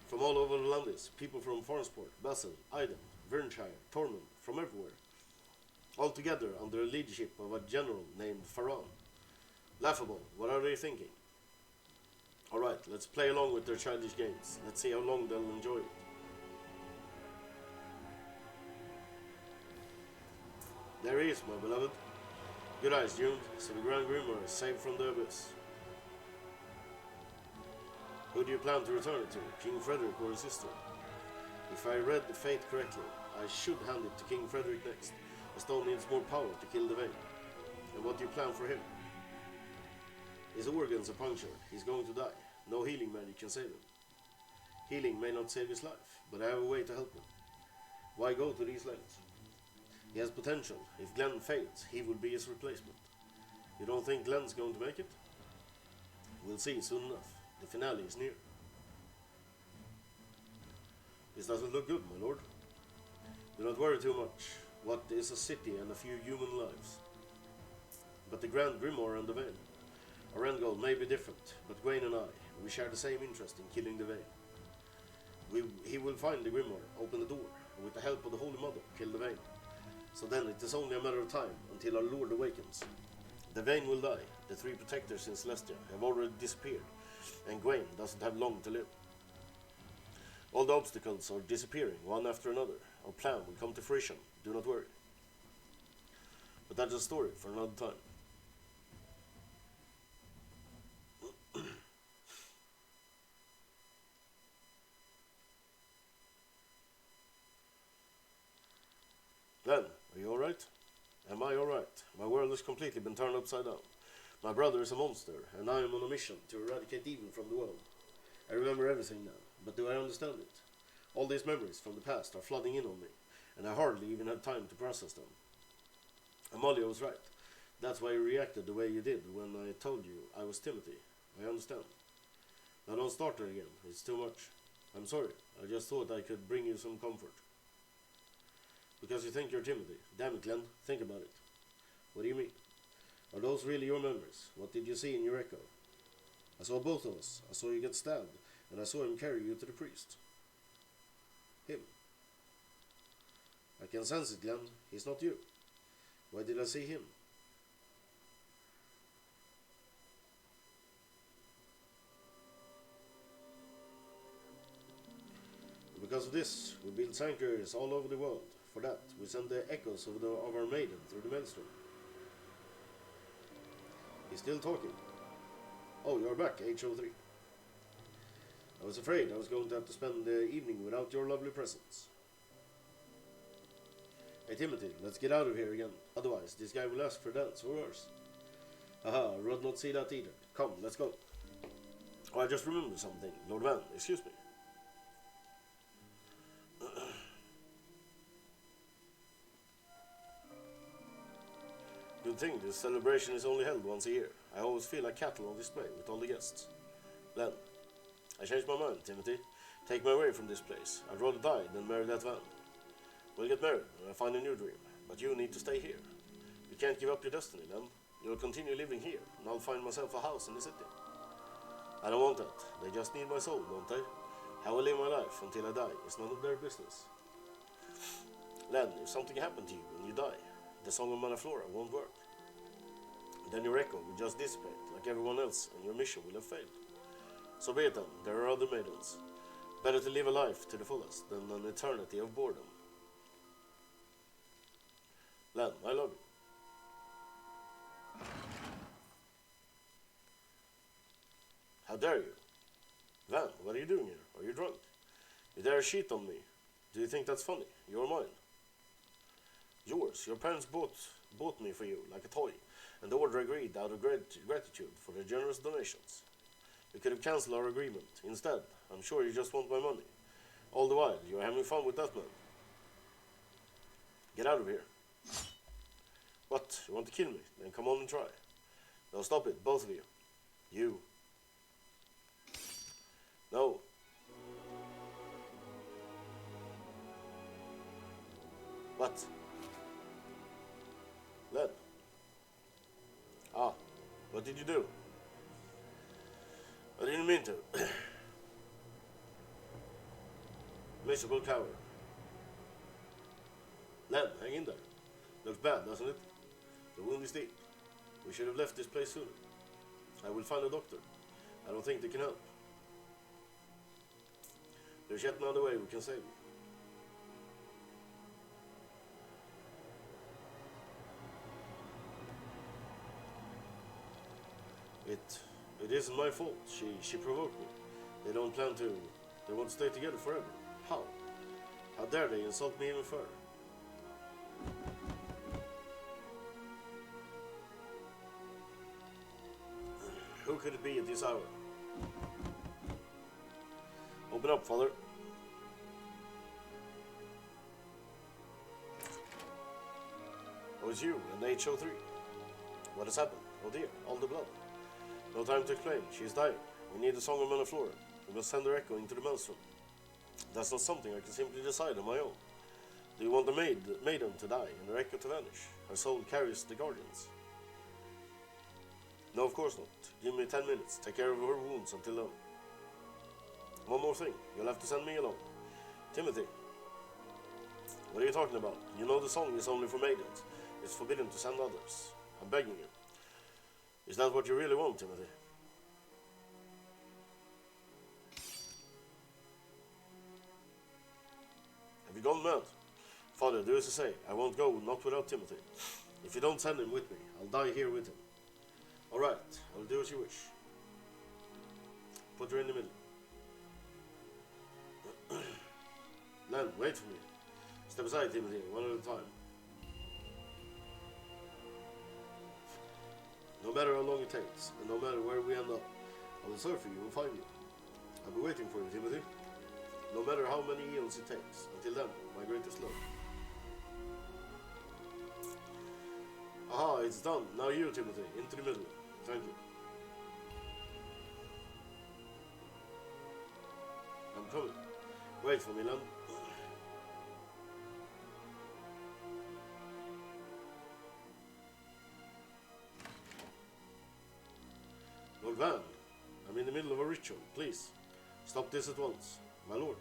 From all over Landis, people from Farnsport, Basel, Iden, Vernshire, Tormund, from everywhere. All together under the leadership of a general named Faran. Laughable, what are they thinking? Alright, let's play along with their childish games. Let's see how long they'll enjoy it. There he is, my beloved. Good eyes, June. So the Grand Grimoire is saved from the abyss. Who do you plan to return it to, King Frederick or his sister? If I read the fate correctly, I should hand it to King Frederick next. The stone needs more power to kill the vein. And what do you plan for him? His organs are punctured. He's going to die. No healing magic can save him. Healing may not save his life, but I have a way to help him. Why go to these lengths? He has potential. If Glenn fails, he will be his replacement. You don't think Glenn's going to make it? We'll see soon enough. The finale is near. This doesn't look good, my lord. Do not worry too much. What is a city and a few human lives? But the Grand Grimoire and the Veil. Our end goal may be different, but Gawain and I, we share the same interest in killing the Veil. He will find the Grimoire, open the door, and with the help of the Holy Mother, kill the Veil. So then it is only a matter of time until our Lord awakens. The Vane will die. The three protectors in Celestia have already disappeared, and Gwaine doesn't have long to live. All the obstacles are disappearing, one after another. Our plan will come to fruition, do not worry. But that's a story for another time. Glenn, are you alright? Am I alright? My world has completely been turned upside down. My brother is a monster, and I am on a mission to eradicate evil from the world. I remember everything now, but do I understand it? All these memories from the past are flooding in on me, and I hardly even had time to process them. Amalia was right. That's why you reacted the way you did when I told you I was Timothy. I understand. Now don't start there again. It's too much. I'm sorry. I just thought I could bring you some comfort. Because you think you're Timothy. Damn it, Glenn. Think about it. What do you mean? Are those really your memories? What did you see in your echo? I saw both of us. I saw you get stabbed, and I saw him carry you to the priest. Him. I can sense it, Glenn. He's not you. Why did I see him? Because of this, we build sanctuaries all over the world. For that, we send the echoes of our maiden through the maelstrom. He's still talking. Oh, you're back, HO3. I was afraid I was going to have to spend the evening without your lovely presence. Hey Timothy, let's get out of here again. Otherwise, this guy will ask for dance or worse. Haha, I would not see that either. Come, let's go. Oh, I just remembered something. Lord Van, excuse me. Good thing this celebration is only held once a year. I always feel like cattle on display with all the guests. Then, I changed my mind, Timothy. Take me away from this place. I'd rather die than marry that Van. We'll get married when I find a new dream, but you need to stay here. You can't give up your destiny, then. You'll continue living here, and I'll find myself a house in the city. I don't want that. They just need my soul, don't they? How I live my life until I die is none of their business. Len, if something happened to you when you die, the Song of Manaflora won't work. Then your echo will just dissipate like everyone else, and your mission will have failed. So be it then, there are other maidens. Better to live a life to the fullest than an eternity of boredom. Len, I love you. How dare you? Van, what are you doing here? Are you drunk? You dare cheat on me? Do you think that's funny? You're mine. Yours. Your parents bought me for you, like a toy, and the order agreed out of gratitude for their generous donations. We could have cancelled our agreement. Instead, I'm sure you just want my money. All the while, you're having fun with that man. Get out of here. What? You want to kill me? Then come on and try. No, stop it, both of you. You. No. What? Len. Ah, what did you do? I didn't mean to. Miserable coward. Len, hang in there. Looks bad, doesn't it? The wound is deep. We should have left this place sooner. I will find a doctor. I don't think they can help. There's yet another way we can save you. It isn't my fault. She provoked me. They won't stay together forever. How? How dare they insult me even further? Who could it be at this hour? Open up, father. Oh, it's you and HO3. What has happened? Oh dear, all the blood. No time to explain. She is dying. We need a Song of Manaflora. We must send her echo into the maelstrom. That's not something I can simply decide on my own. Do you want the maiden to die and her echo to vanish? Her soul carries the guardians. No, of course not. Give me 10 minutes. Take care of her wounds until then. One more thing. You'll have to send me along. Timothy. What are you talking about? You know the song is only for maidens. It's forbidden to send others. I'm begging you. Is that what you really want, Timothy? Have you gone mad? Father, do as I say. I won't go, not without Timothy. If you don't send him with me, I'll die here with him. All right, I'll do as you wish. Put her in the middle. Len, wait for me. Step aside, Timothy, one at a time. No matter how long it takes, and no matter where we end up, I will search for you and find you. I'll be waiting for you, Timothy. No matter how many eons it takes. Until then, my greatest love. Aha, it's done. Now you, Timothy, into the middle. Thank you. I'm coming. Wait for me, Len. Lord Van, I'm in the middle of a ritual. Please, stop this at once. My lord.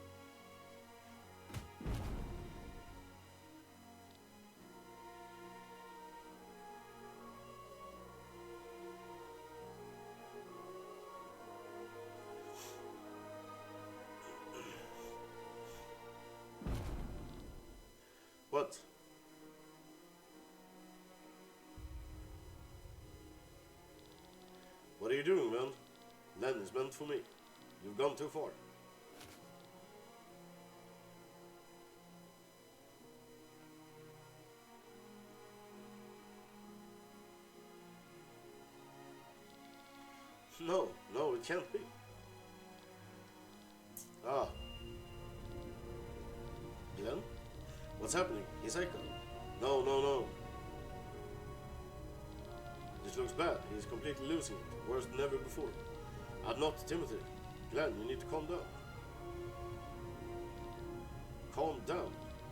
What? What are you doing, man? Len is meant for me. You've gone too far. No, no, it can't be. Ah. Glenn? What's happening? He's echoed. No, no, no. This looks bad. He's completely losing it. Worse than ever before. I'm not Timothy. Glenn, you need to calm down. Calm down.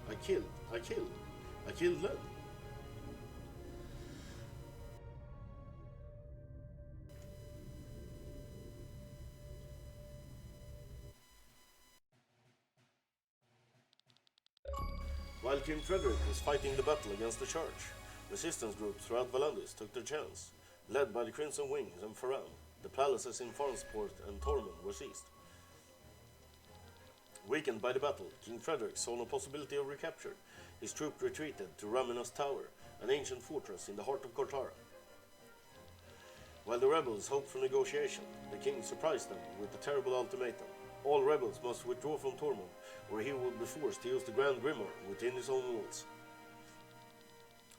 I killed Len. While King Frederick was fighting the battle against the Church, resistance groups throughout Valandis took their chance. Led by the Crimson Wings and Faran, the palaces in Farnsport and Tormund were seized. Weakened by the battle, King Frederick saw no possibility of recapture. His troops retreated to Raminos Tower, an ancient fortress in the heart of Cortara. While the rebels hoped for negotiation, the king surprised them with a terrible ultimatum. All rebels must withdraw from Tormund, or he would be forced to use the Grand Grimoire within his own walls.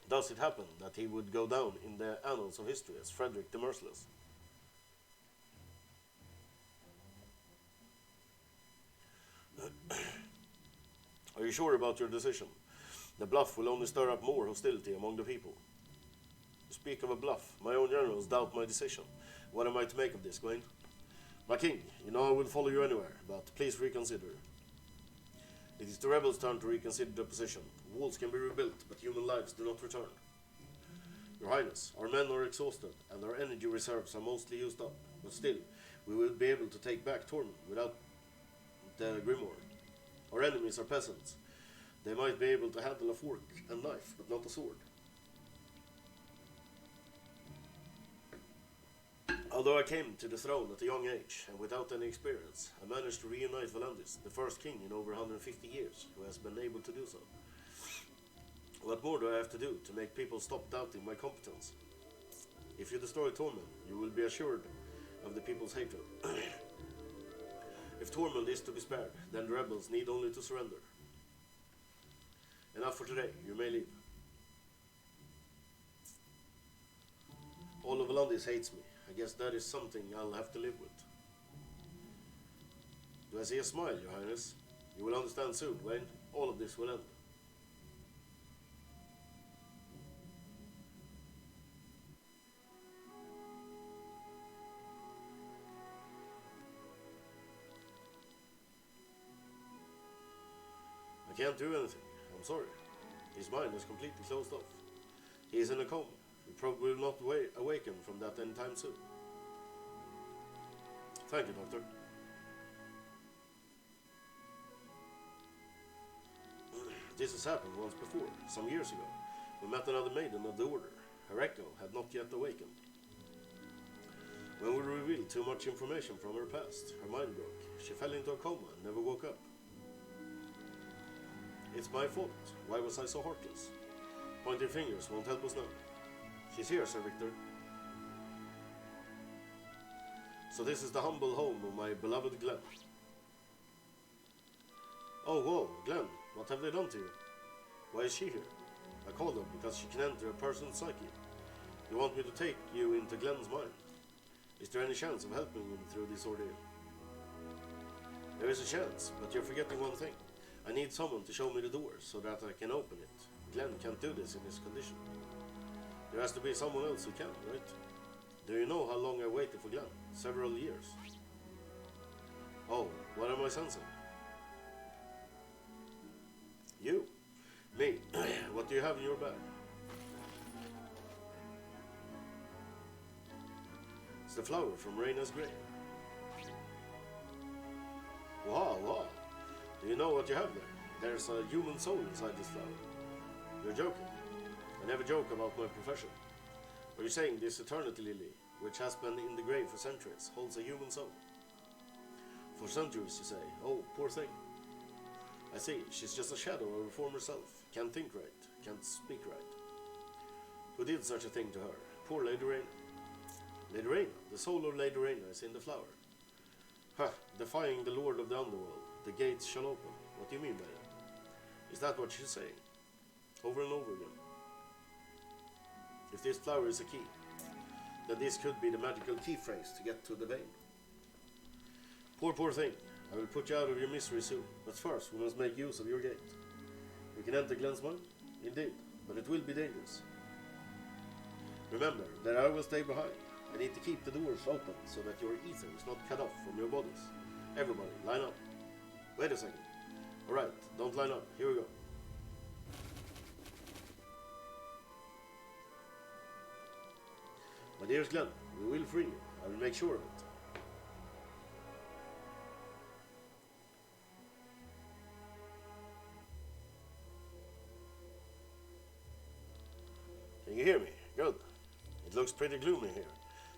Thus it happened that he would go down in the annals of history as Frederick the Merciless. Are you sure about your decision? The bluff will only stir up more hostility among the people. You speak of a bluff. My own generals doubt my decision. What am I to make of this, Gawain? My king, you know I will follow you anywhere, but please reconsider. It is the rebels' turn to reconsider their position. Walls can be rebuilt, but human lives do not return. Your Highness, our men are exhausted, and our energy reserves are mostly used up, but still, we will be able to take back Tormund without the Grimoire. Our enemies are peasants. They might be able to handle a fork and knife, but not a sword. Although I came to the throne at a young age and without any experience, I managed to reunite Valandis, the first king in over 150 years who has been able to do so. What more do I have to do to make people stop doubting my competence? If you destroy Tormund, you will be assured of the people's hatred. If Tormund is to be spared, then the rebels need only to surrender. Enough for today, you may leave. All of Valandis hates me. I guess that is something I'll have to live with. Do I see a smile, Your Highness? You will understand soon, Wayne. All of this will end. I can't do anything. I'm sorry. His mind is completely closed off. He is in a coma. He probably will not awaken from that anytime soon. Thank you, Doctor. This has happened once before, some years ago. We met another maiden of the Order. Her echo had not yet awakened. When we revealed too much information from her past, her mind broke. She fell into a coma and never woke up. It's my fault. Why was I so heartless? Pointing fingers won't help us now. She's here, Sir Victor. So this is the humble home of my beloved Glenn. Oh, whoa, Glenn, what have they done to you? Why is she here? I called her because she can enter a person's psyche. You want me to take you into Glenn's mind? Is there any chance of helping him through this ordeal? There is a chance, but you're forgetting one thing. I need someone to show me the door so that I can open it. Glenn can't do this in his condition. There has to be someone else who can, right? Do you know how long I waited for Glenn? Several years. Oh, what am I sensing? You. Me. What do you have in your bag? It's the flower from Raina's grave. Wow, wow. Do you know what you have there? There's a human soul inside this flower. You're joking. I never joke about my profession. Are you saying this eternity lily, which has been in the grave for centuries, holds a human soul? For centuries, you say? Oh, poor thing. I see, she's just a shadow of her former self. Can't think right, can't speak right. Who did such a thing to her? Poor Lady Raina. Lady Raina? The soul of Lady Raina is in the flower. Ha! Defying the Lord of the Underworld. The gates shall open. What do you mean by that? Is that what she's saying? Over and over again. If this flower is a key, then this could be the magical key phrase to get to the veil. Poor, poor thing. I will put you out of your misery soon, but first we must make use of your gate. We can enter Glenn's mind? Indeed, but it will be dangerous. Remember that I will stay behind. I need to keep the doors open so that your ether is not cut off from your bodies. Everybody, line up. Wait a second. Alright, don't line up. Here we go. My dearest Glenn, we will free you. I will make sure of it. Can you hear me? Good. It looks pretty gloomy here.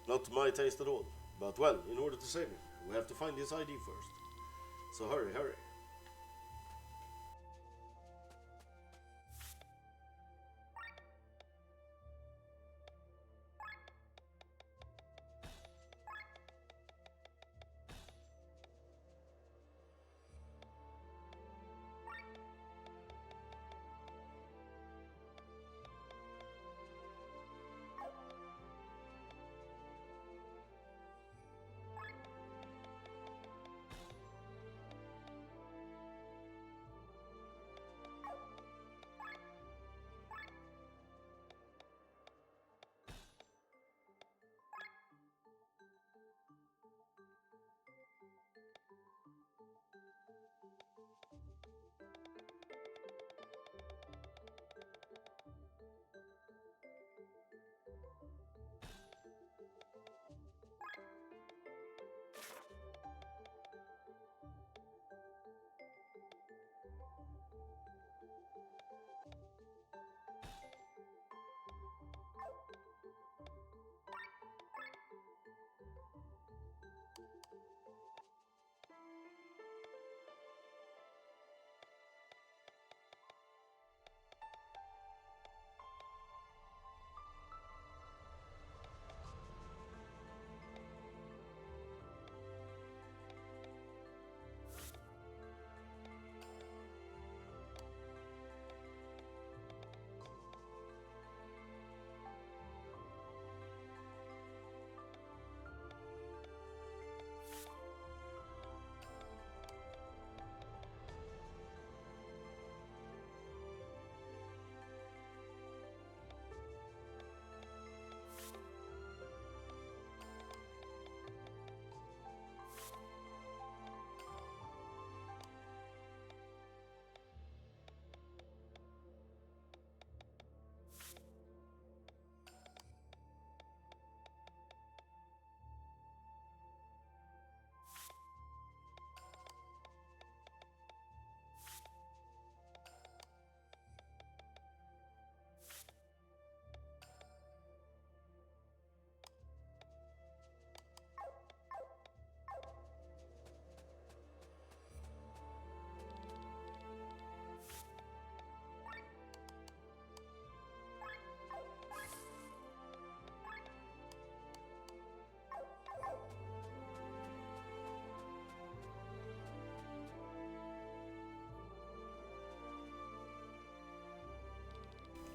Not my taste at all. But well, in order to save him, we have to find his ID first. So hurry, hurry.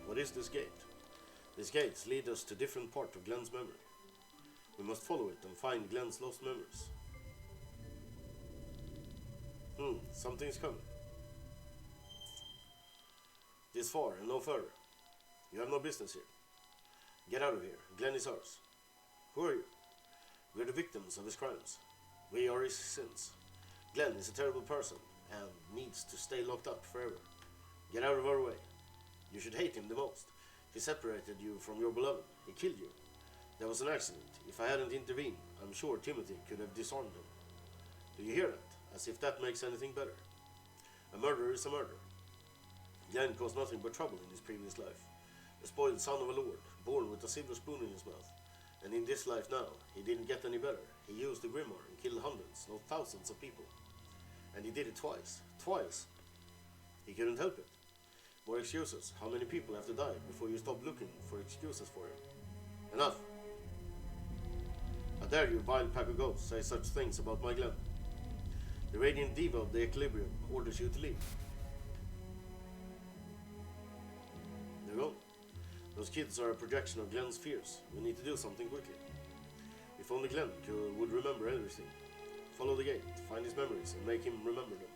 What is this gate? These gates lead us to different part of Glenn's memory. We must follow it and find Glenn's lost memories. Something's coming. This far and no further. You have no business here. Get out of here. Glenn is ours. Who are you? We are the victims of his crimes. We are his sins. Glenn is a terrible person and needs to stay locked up forever. Get out of our way. You should hate him the most. He separated you from your beloved. He killed you. That was an accident. If I hadn't intervened, I'm sure Timothy could have disarmed him. Do you hear that? As if that makes anything better. A murderer is a murderer. Glenn caused nothing but trouble in his previous life. A spoiled son of a lord, born with a silver spoon in his mouth. And in this life now, he didn't get any better. He used the Grimoire and killed hundreds, no thousands of people. And he did it twice. Twice! He couldn't help it. More excuses. How many people have to die before you stop looking for excuses for him? Enough! How dare you, vile pack of ghosts, say such things about my Glenn? The radiant diva of the Equilibrium orders you to leave. They're gone. Those kids are a projection of Glenn's fears. We need to do something quickly. If only Glenn would remember everything. Follow the gate, find his memories, and make him remember them.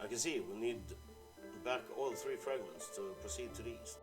I can see we'll need back all three fragments to proceed to the east.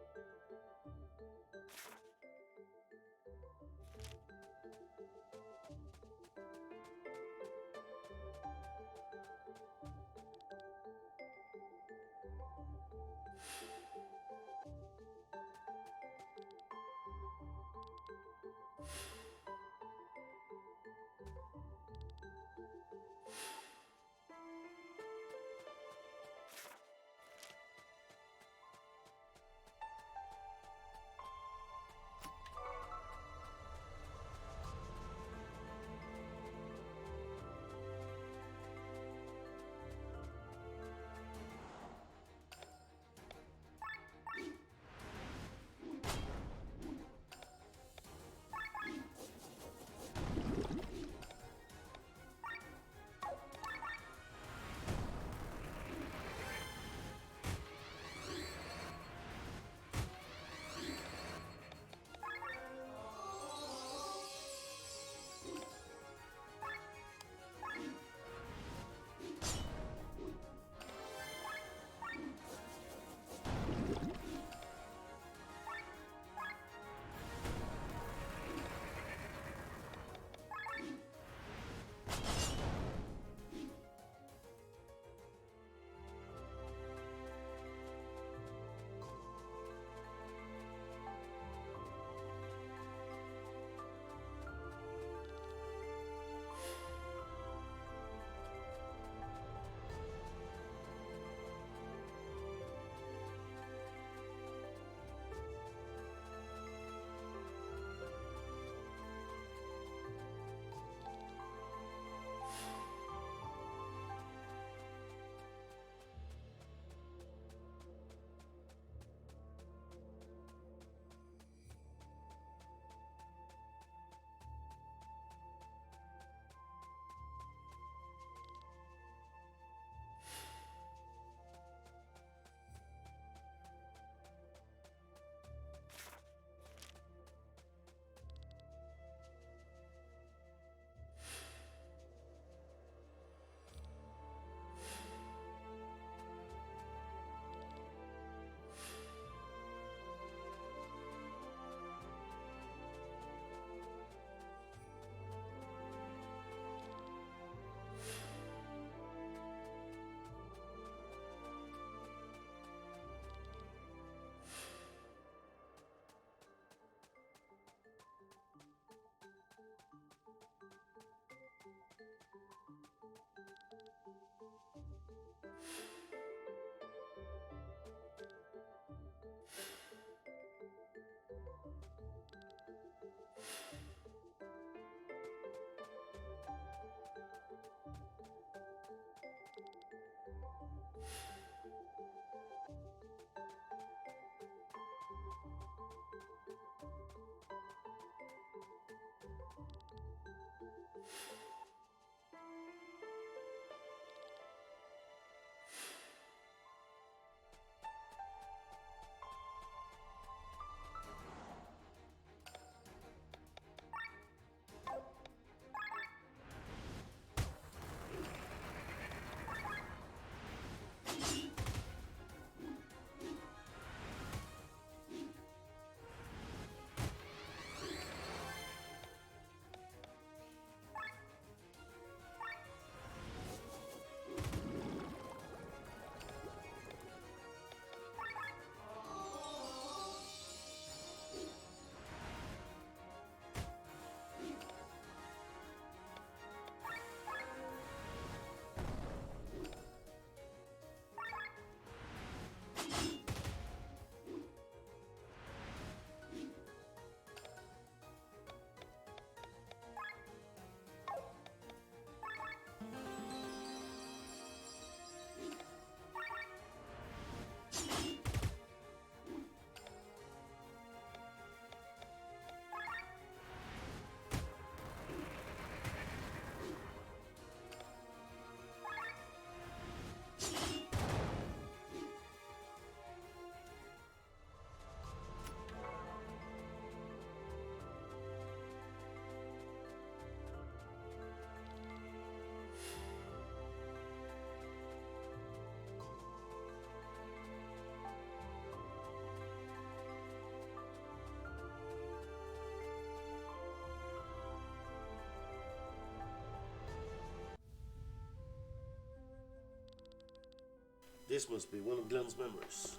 This must be one of Glenn's memories.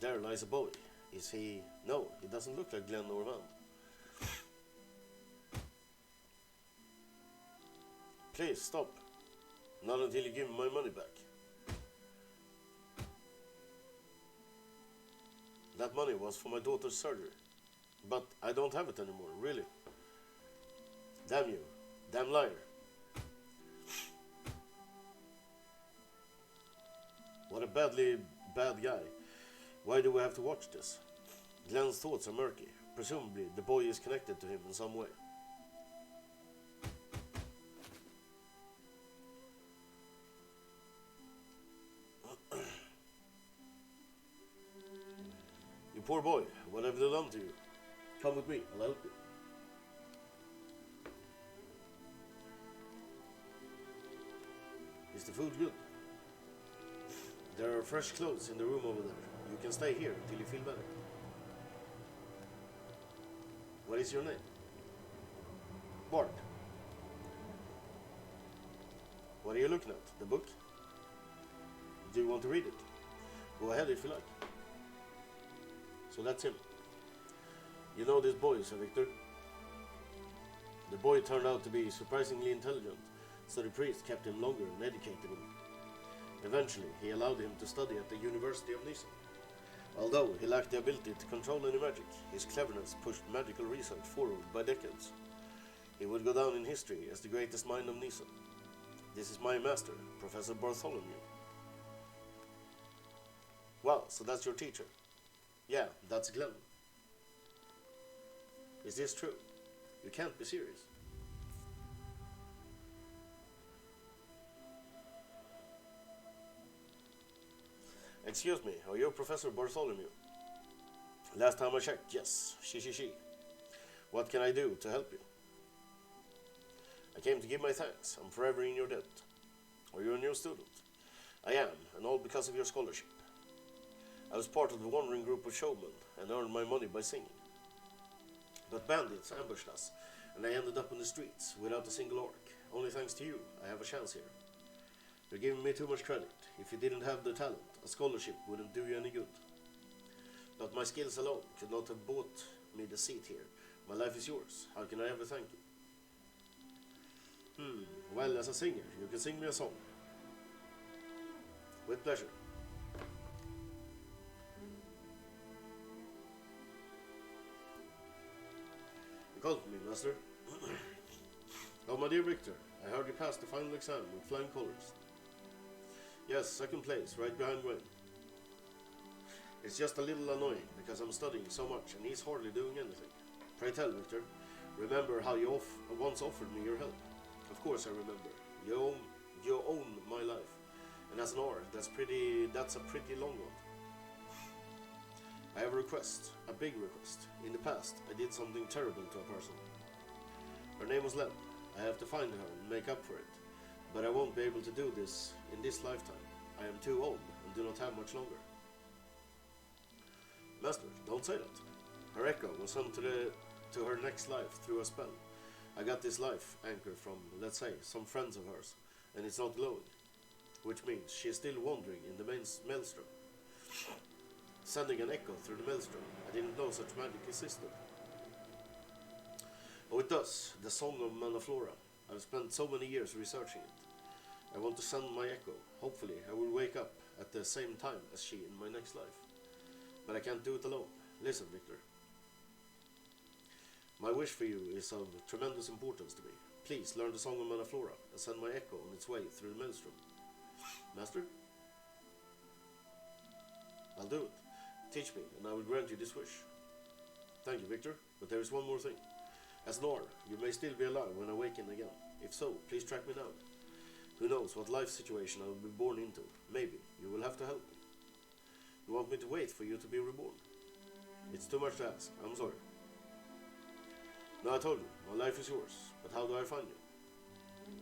There lies a boy. Is he? No, he doesn't look like Glenn or Van. Please, stop. Not until you give me my money back. That money was for my daughter's surgery. But I don't have it anymore, really. Damn you. Damn liar. What a badly bad guy. Why do we have to watch this? Glenn's thoughts are murky. Presumably, the boy is connected to him in some way. You poor boy, what have they done to you? Come with me, I'll help you. Is the food good? There are fresh clothes in the room over there. You can stay here until you feel better. What is your name? Bart. What are you looking at? The book? Do you want to read it? Go ahead if you like. So that's him. You know this boy, Sir Victor? The boy turned out to be surprisingly intelligent, so the priest kept him longer and educated him. Eventually, he allowed him to study at the University of Nice. Although he lacked the ability to control any magic, his cleverness pushed magical research forward by decades. He would go down in history as the greatest mind of Nice. This is my master, Professor Bartholomew. Wow, so that's your teacher? Yeah, that's Glenn. Is this true? You can't be serious. Excuse me, are you Professor Bartholomew? Last time I checked, yes. She. What can I do to help you? I came to give my thanks. I'm forever in your debt. Are you a new student? I am, and all because of your scholarship. I was part of the wandering group of showmen and earned my money by singing. But bandits ambushed us, and I ended up in the streets without a single orc. Only thanks to you, I have a chance here. You're giving me too much credit. If you didn't have the talent, a scholarship wouldn't do you any good. But my skills alone could not have bought me the seat here. My life is yours. How can I ever thank you? Well, as a singer, you can sing me a song. With pleasure. You called for me, master. Oh, my dear Victor, I heard you passed the final exam with flying colors. Yes, second place, right behind Gwen. It's just a little annoying, because I'm studying so much and he's hardly doing anything. Pray tell, Victor, remember how you once offered me your help? Of course I remember. You own my life. And as an R, that's a pretty long one. I have a request, a big request. In the past, I did something terrible to a person. Her name was Len. I have to find her and make up for it. But I won't be able to do this in this lifetime. I am too old and do not have much longer. Master, don't say that. Her echo was sent to her next life through a spell. I got this life anchor from, let's say, some friends of hers, and it's not glowing. Which means she is still wandering in the maelstrom. Sending an echo through the maelstrom. I didn't know such magic existed. Oh, it does. The Song of Manaflora. I've spent so many years researching it. I want to send my echo. Hopefully, I will wake up at the same time as she in my next life. But I can't do it alone. Listen, Victor. My wish for you is of tremendous importance to me. Please learn the Song of Manaflora and send my echo on its way through the maelstrom. Master? I'll do it. Teach me, and I will grant you this wish. Thank you, Victor, but there is one more thing. As Nor, you may still be alive when I awaken again. If so, please track me down. Who knows what life situation I will be born into. Maybe you will have to help me. You want me to wait for you to be reborn? It's too much to ask. I'm sorry. No, I told you, my life is yours. But how do I find you?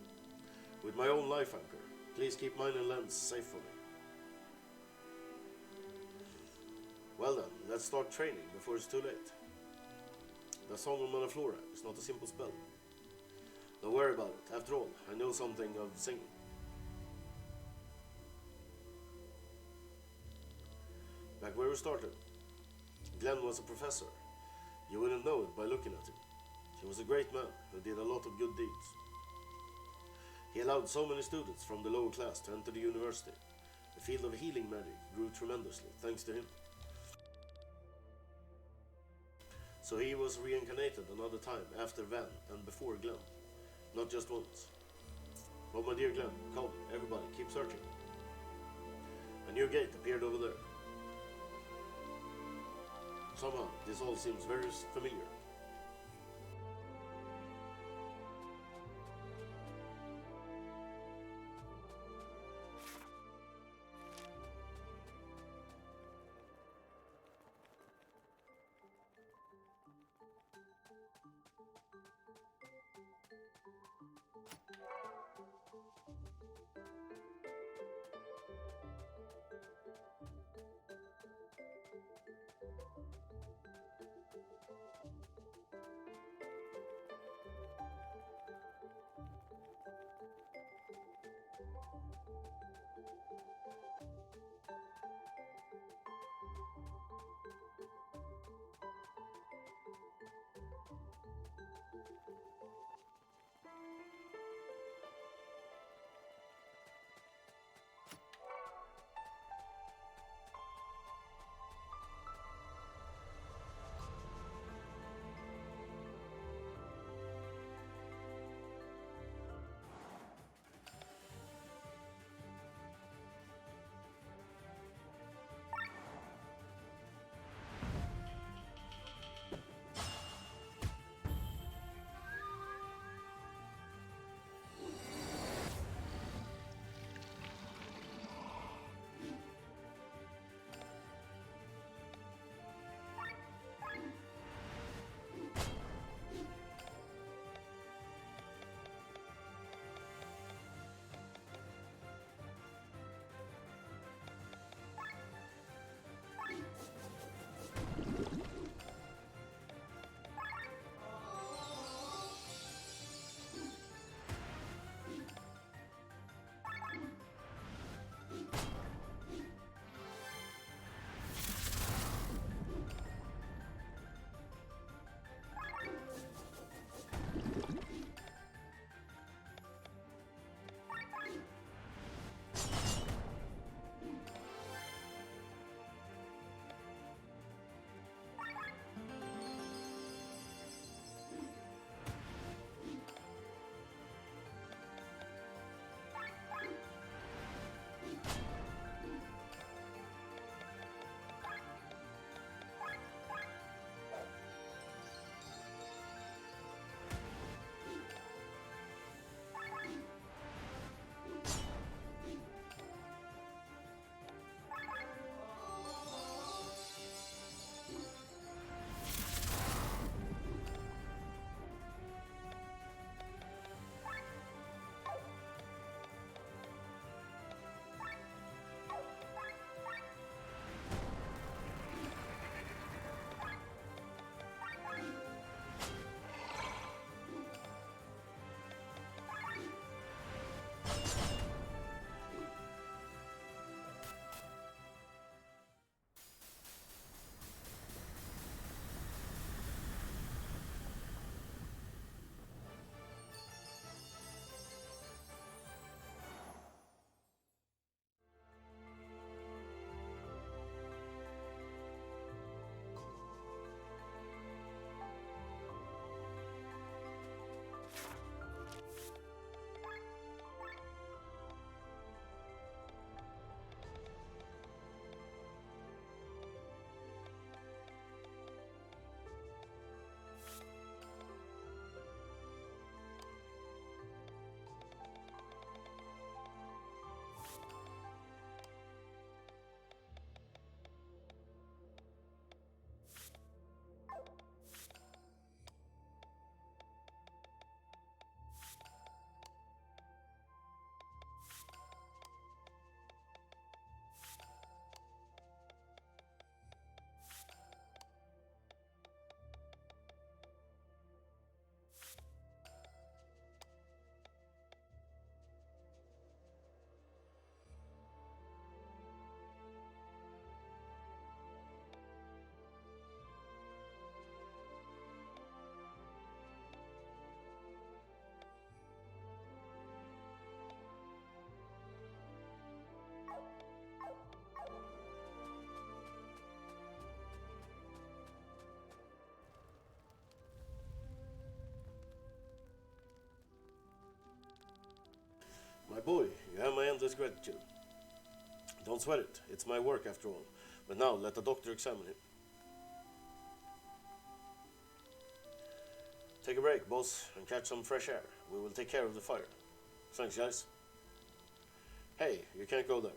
With my own life anchor. Please keep mine and Len's safe for me. Well then, let's start training before it's too late. The Song of Manaflora is not a simple spell. Don't worry about it. After all, I know something of singing. Back where we started, Glenn was a professor. You wouldn't know it by looking at him. He was a great man who did a lot of good deeds. He allowed so many students from the lower class to enter the university. The field of healing magic grew tremendously thanks to him. So he was reincarnated another time after Van and before Glenn. Not just once. But my dear Glenn, come, everybody, keep searching. A new gate appeared over there. Somehow, this all seems very familiar. boy, you have my endless gratitude. Don't sweat it, it's my work after all. But now let the doctor examine him. Take a break, boss, and catch some fresh air. We will take care of the fire. Thanks, guys. Hey, you can't go there.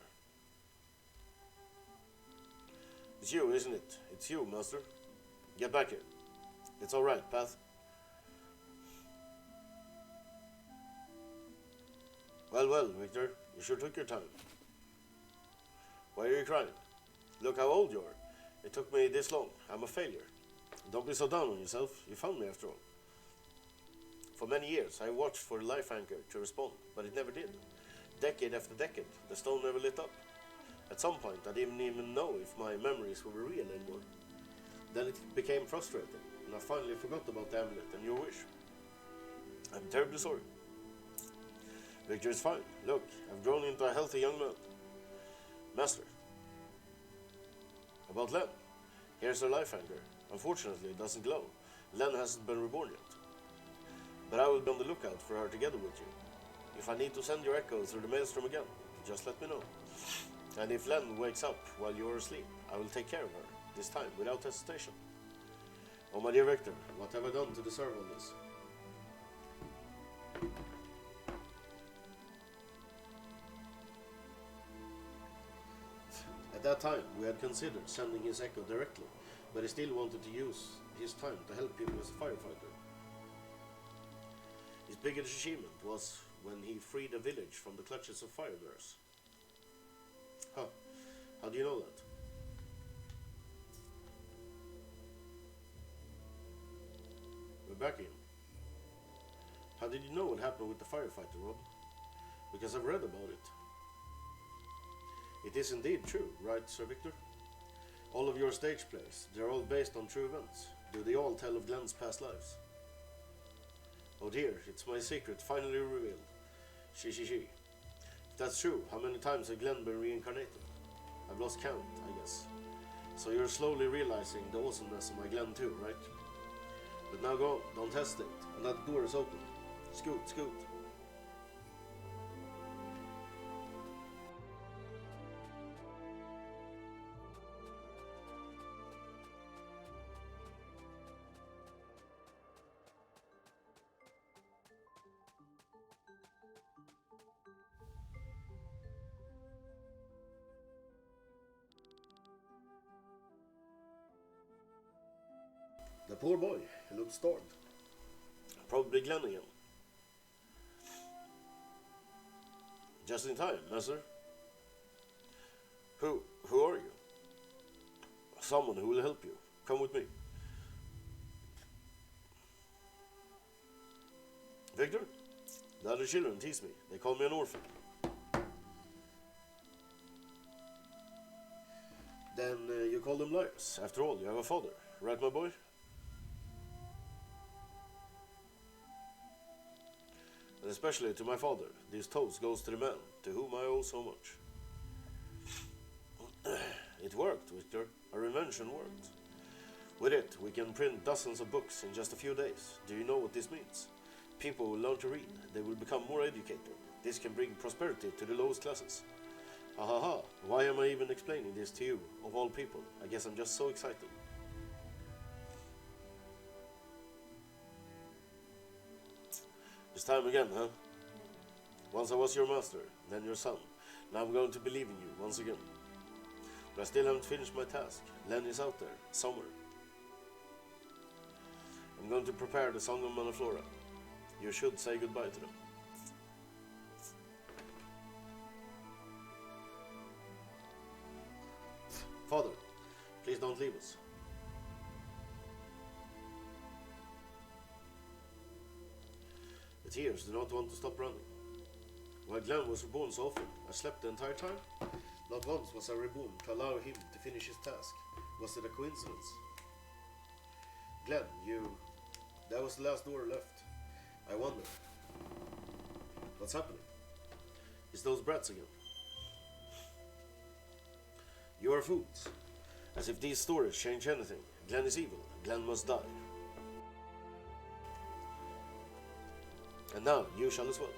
It's you, isn't it? It's you, master. Get back here. It's all right, Path. Well, Victor, you sure took your time. Why are you crying? Look how old you are. It took me this long. I'm a failure. Don't be so down on yourself. You found me after all. For many years, I watched for the life anchor to respond, but it never did. Decade after decade, the stone never lit up. At some point, I didn't even know if my memories were real anymore. Then it became frustrating, and I finally forgot about the amulet and your wish. I'm terribly sorry. Victor is fine. Look, I've grown into a healthy young man. Master. About Len. Here's her life anchor. Unfortunately, it doesn't glow. Len hasn't been reborn yet. But I will be on the lookout for her together with you. If I need to send your echo through the maelstrom again, just let me know. And if Len wakes up while you are asleep, I will take care of her, this time without hesitation. Oh, my dear Victor, what have I done to deserve all this? At that time, we had considered sending his echo directly, but he still wanted to use his time to help people as a firefighter. His biggest achievement was when he freed a village from the clutches of fire bears. Huh, how do you know that? We're back in. How did you know what happened with the firefighter, Rob? Because I've read about it. It is indeed true, right, Sir Victor? All of your stage plays, they're all based on true events. Do they all tell of Glenn's past lives? Oh dear, it's my secret finally revealed. She. If that's true, how many times has Glenn been reincarnated? I've lost count, I guess. So you're slowly realizing the awesomeness of my Glenn too, right? But now go on, don't hesitate. Another door is open. Scoot. The poor boy, he looked starved. Probably Glenn again. Just in time, master. Who are you? Someone who will help you. Come with me. Victor? The other children tease me. They call me an orphan. Then you call them liars. After all, you have a father. Right, my boy? And especially to my father, this toast goes to the man to whom I owe so much. It worked, Victor. Our invention worked. With it, we can print dozens of books in just a few days. Do you know what this means? People will learn to read. They will become more educated. This can bring prosperity to the lowest classes. Ha ha ha. Why am I even explaining this to you, of all people? I guess I'm just so excited. It's time again, huh? Once I was your master, then your son. Now I'm going to believe in you once again. But I still haven't finished my task. Len is out there, somewhere. I'm going to prepare the Song of Manaflora. You should say goodbye to them. Father, please don't leave us. The tears do not want to stop running. While Glenn was reborn so often, I slept the entire time. Not once was I reborn to allow him to finish his task. Was it a coincidence? Glenn, that was the last door left. I wonder. What's happening? It's those brats again. You are fools. As if these stories change anything. Glenn is evil. Glenn must die. And now you shall as well.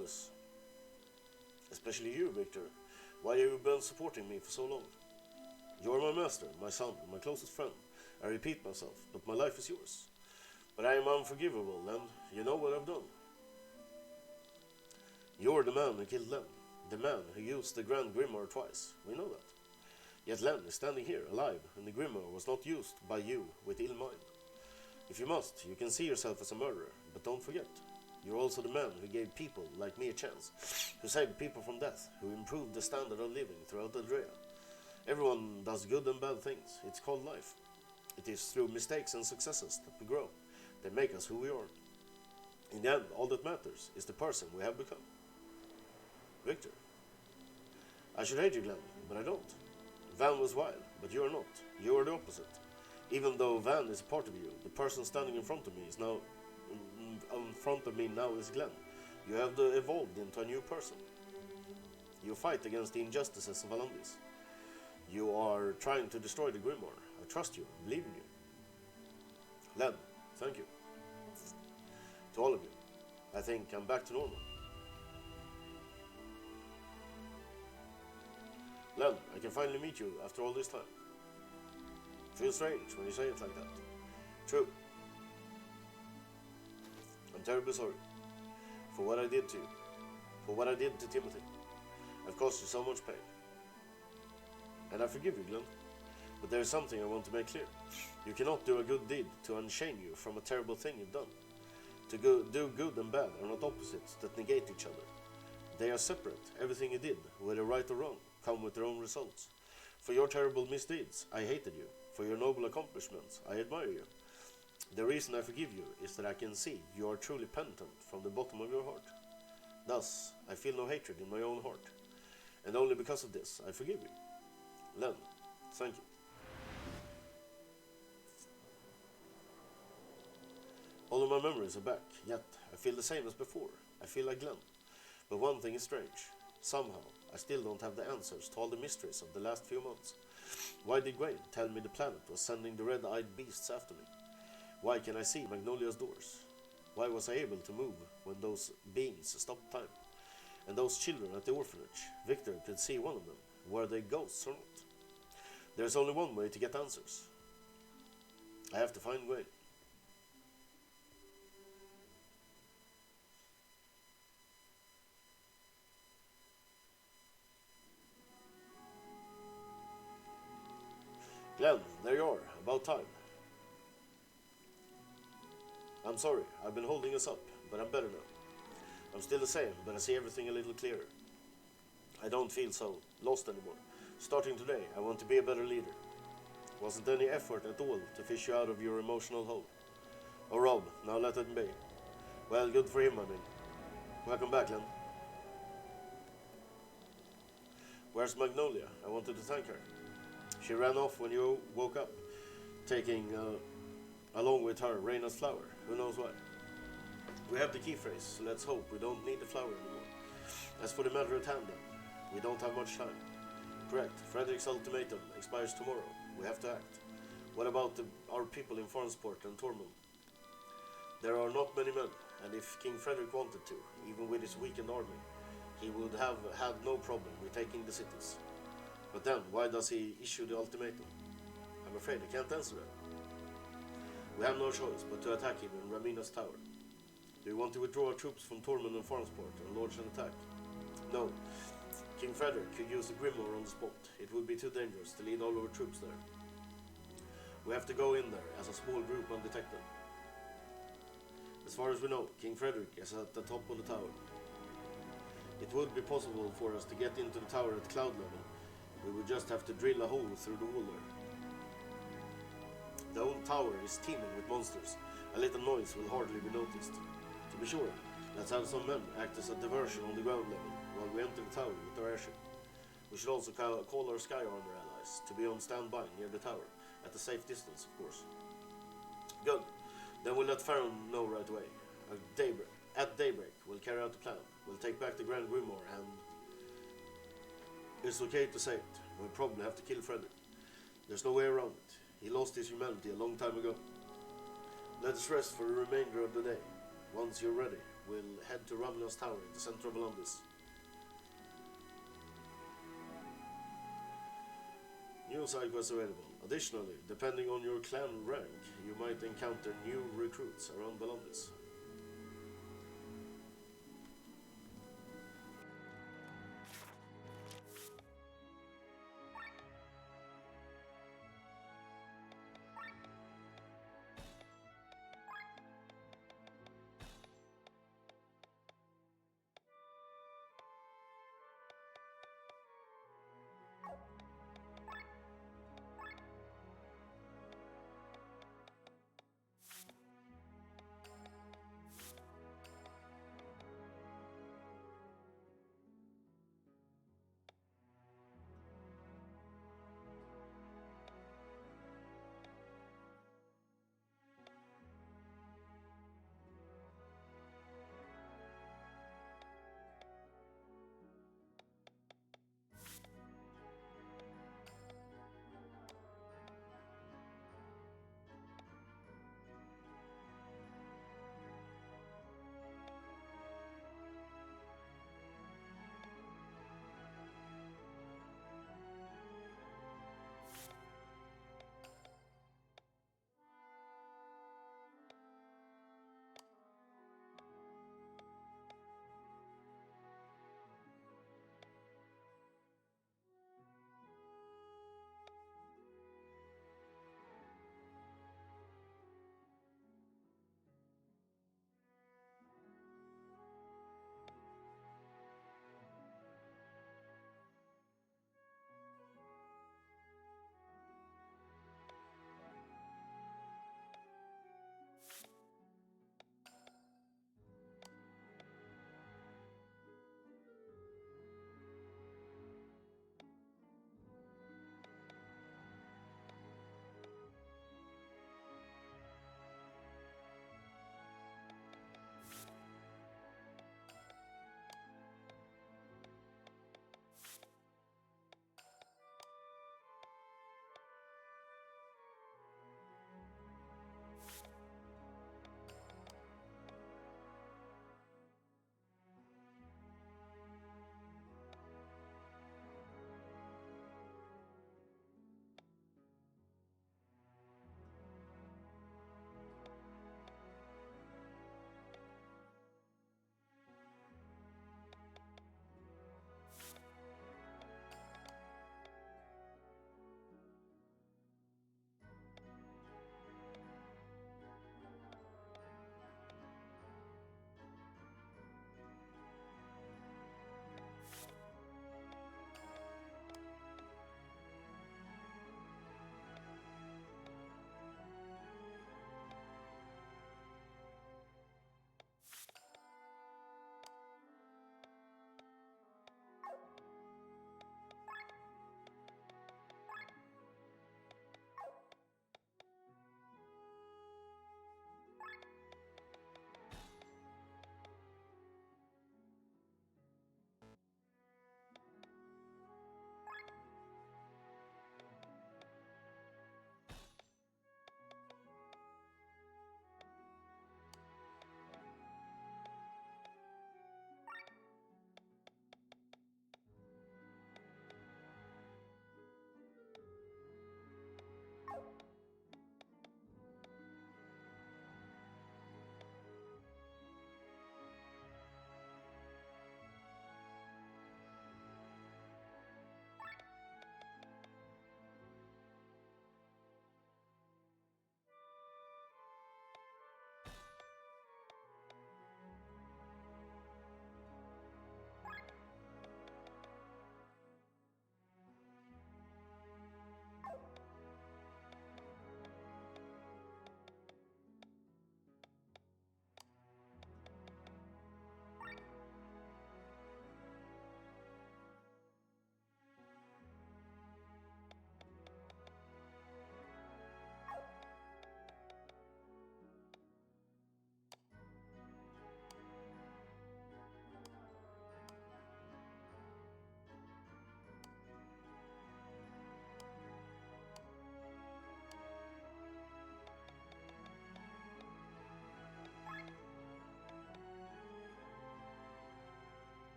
this. Especially you, Victor. Why have you been supporting me for so long? You are my master, my son, my closest friend. I repeat myself, but my life is yours. But I am unforgivable, and you know what I've done. You're the man who killed Len, the man who used the Grand Grimoire twice. We know that. Yet Len is standing here, alive, and the Grimoire was not used by you with ill mind. If you must, you can see yourself as a murderer, but don't forget, you're also the man who gave people like me a chance, who saved people from death, who improved the standard of living throughout Eldrea. Everyone does good and bad things. It's called life. It is through mistakes and successes that we grow. They make us who we are. In the end, all that matters is the person we have become. Victor. I should hate you, Glenn, but I don't. Van was wild, but you are not. You are the opposite. Even though Van is a part of you, the person standing in front of me now is Glenn. You have evolved into a new person. You fight against the injustices of Valandis. You are trying to destroy the Grimoire. I trust you, believe in you. Len, thank you. To all of you, I think I'm back to normal. Len, I can finally meet you after all this time. Feels strange when you say it like that. True. I'm terribly sorry for what I did to you, for what I did to Timothy. I've caused you so much pain. And I forgive you, Glenn. But there is something I want to make clear. You cannot do a good deed to unchain you from a terrible thing you've done. To do good and bad are not opposites that negate each other. They are separate. Everything you did, whether right or wrong, come with their own results. For your terrible misdeeds, I hated you. For your noble accomplishments, I admire you. The reason I forgive you is that I can see you are truly penitent from the bottom of your heart. Thus, I feel no hatred in my own heart. And only because of this, I forgive you. Len, thank you. All of my memories are back, yet I feel the same as before. I feel like Glenn. But one thing is strange. Somehow, I still don't have the answers to all the mysteries of the last few months. Why did Gwaine tell me the planet was sending the red-eyed beasts after me? Why can I see Magnolia's doors? Why was I able to move when those beings stopped time? And those children at the orphanage, Victor could see one of them. Were they ghosts or not? There's only one way to get answers. I have to find Gwaine. Glenn, there you are. About time. I'm sorry, I've been holding us up, but I'm better now. I'm still the same, but I see everything a little clearer. I don't feel so lost anymore. Starting today, I want to be a better leader. Wasn't any effort at all to fish you out of your emotional hole. Oh, Rob, now let it be. Well, good for him, I mean. Welcome back, Len. Where's Magnolia? I wanted to thank her. She ran off when you woke up, taking along with her Reina's flower. Who knows why? We have the key phrase, so let's hope we don't need the flower anymore. As for the matter at hand, then, we don't have much time. Correct. Frederick's ultimatum expires tomorrow. We have to act. What about our people in Farnsport and Tormund? There are not many men, and if King Frederick wanted to, even with his weakened army, he would have had no problem with taking the cities. But then, why does he issue the ultimatum? I'm afraid I can't answer that. We have no choice but to attack him in Ramina's tower. Do you want to withdraw our troops from Tormund and Farnsport and launch an attack? No. King Frederick could use the Grimoire on the spot. It would be too dangerous to lead all our troops there. We have to go in there as a small group undetected. As far as we know, King Frederick is at the top of the tower. It would be possible for us to get into the tower at cloud level. We would just have to drill a hole through the wall there. The old tower is teeming with monsters. A little noise will hardly be noticed. To be sure, let's have some men act as a diversion on the ground level while we enter the tower with our airship. We should also call our sky armor allies to be on standby near the tower, at a safe distance, of course. Good. Then we'll let Farron know right away. At daybreak, we'll carry out the plan. We'll take back the Grand Grimoire and... It's okay to say it. We'll probably have to kill Frederick. There's no way around it. He lost his humanity a long time ago. Let us rest for the remainder of the day. Once you're ready, will head to Ravenous Tower in the center of Volundis. New side quests available. Additionally, depending on your clan rank, you might encounter new recruits around Volundis.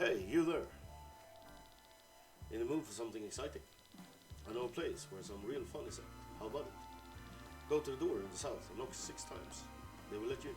Hey, you there. In the mood for something exciting? I know a place where some real fun is at. How about it? Go to the door in the south and knock 6 times. They will let you in.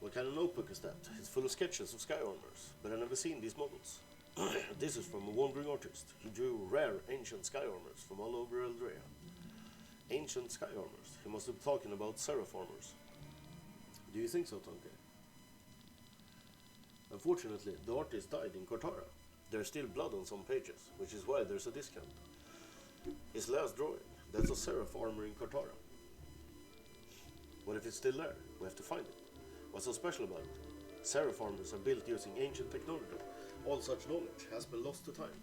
What kind of notebook is that? It's full of sketches of Skyarmors, but I've never seen these models. This is from a wandering artist. He drew rare ancient Skyarmors from all over Eldrea. Ancient Skyarmors. He must have been talking about Seraph armors. Do you think so, Tonke? Unfortunately, the artist died in Cortara. There's still blood on some pages, which is why there's a discount. His last drawing, that's a Seraph armor in Cortara. What if it's still there? We have to find it. What's so special about it? Seraph armors are built using ancient technology. All such knowledge has been lost to time.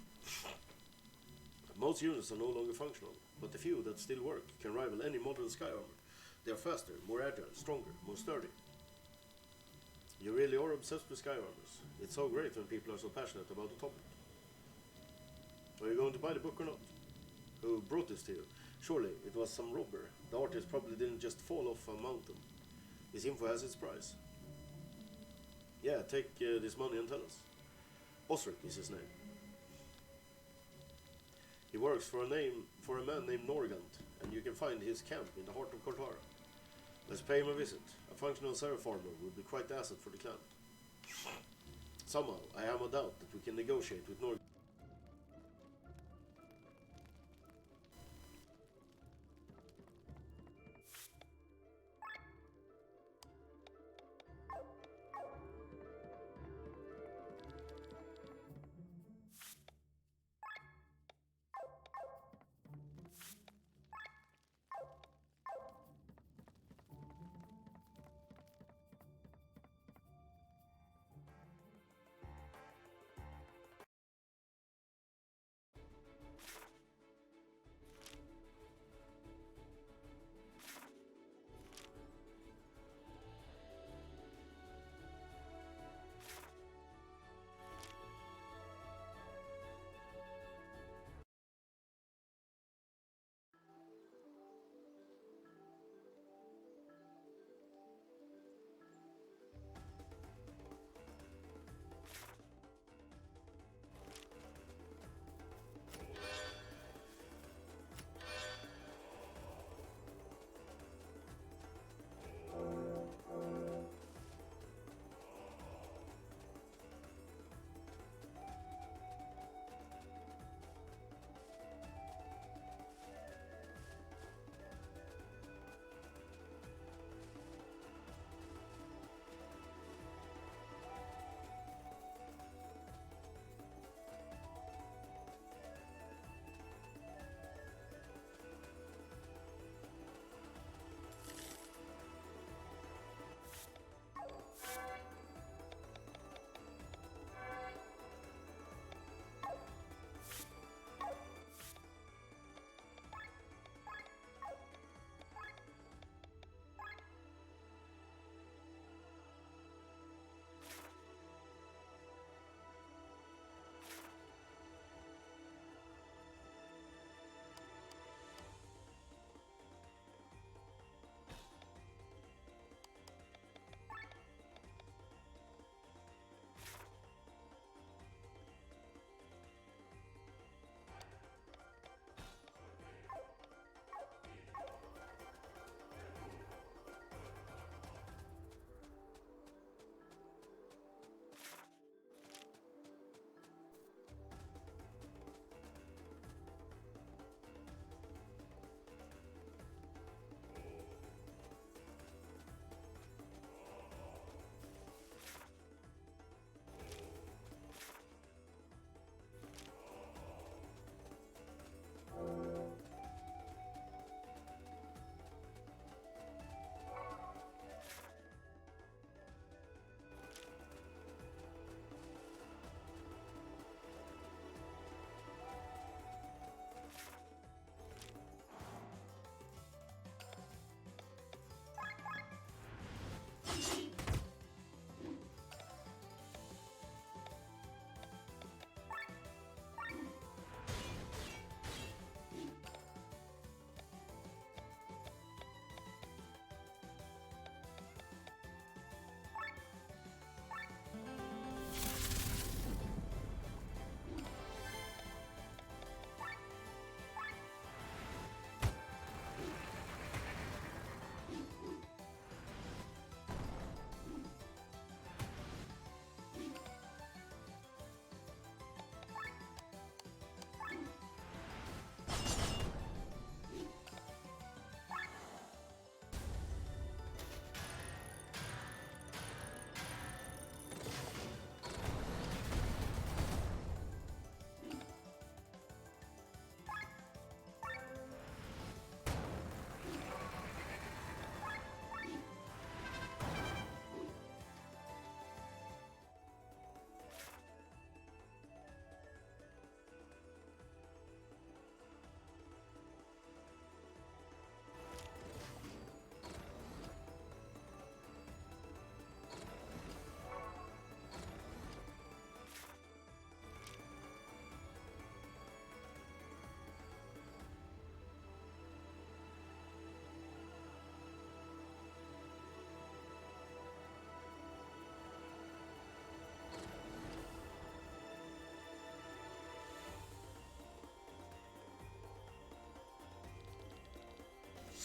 Most units are no longer functional, but the few that still work can rival any modern Sky armor. They are faster, more agile, stronger, more sturdy. You really are obsessed with Sky armors. It's so great when people are so passionate about the topic. Are you going to buy the book or not? Who brought this to you? Surely it was some robber. The artist probably didn't just fall off a mountain. This info has its price. Yeah, take this money and tell us. Osric is his name. He works for a man named Norgant, and you can find his camp in the heart of Cortara. Let's pay him a visit. A functional Seraph armor would be quite the asset for the clan. Somehow, I have a doubt that we can negotiate with Norgant.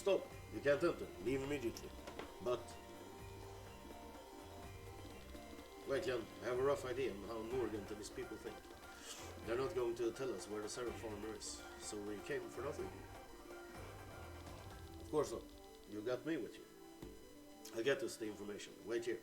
Stop. You can't enter. Leave immediately. But... Wait, Jan. I have a rough idea on how Norgant and his people think. They're not going to tell us where the Seraph farmer is, so we came for nothing. Of course not. You got me with you. I'll get us the information. Wait here.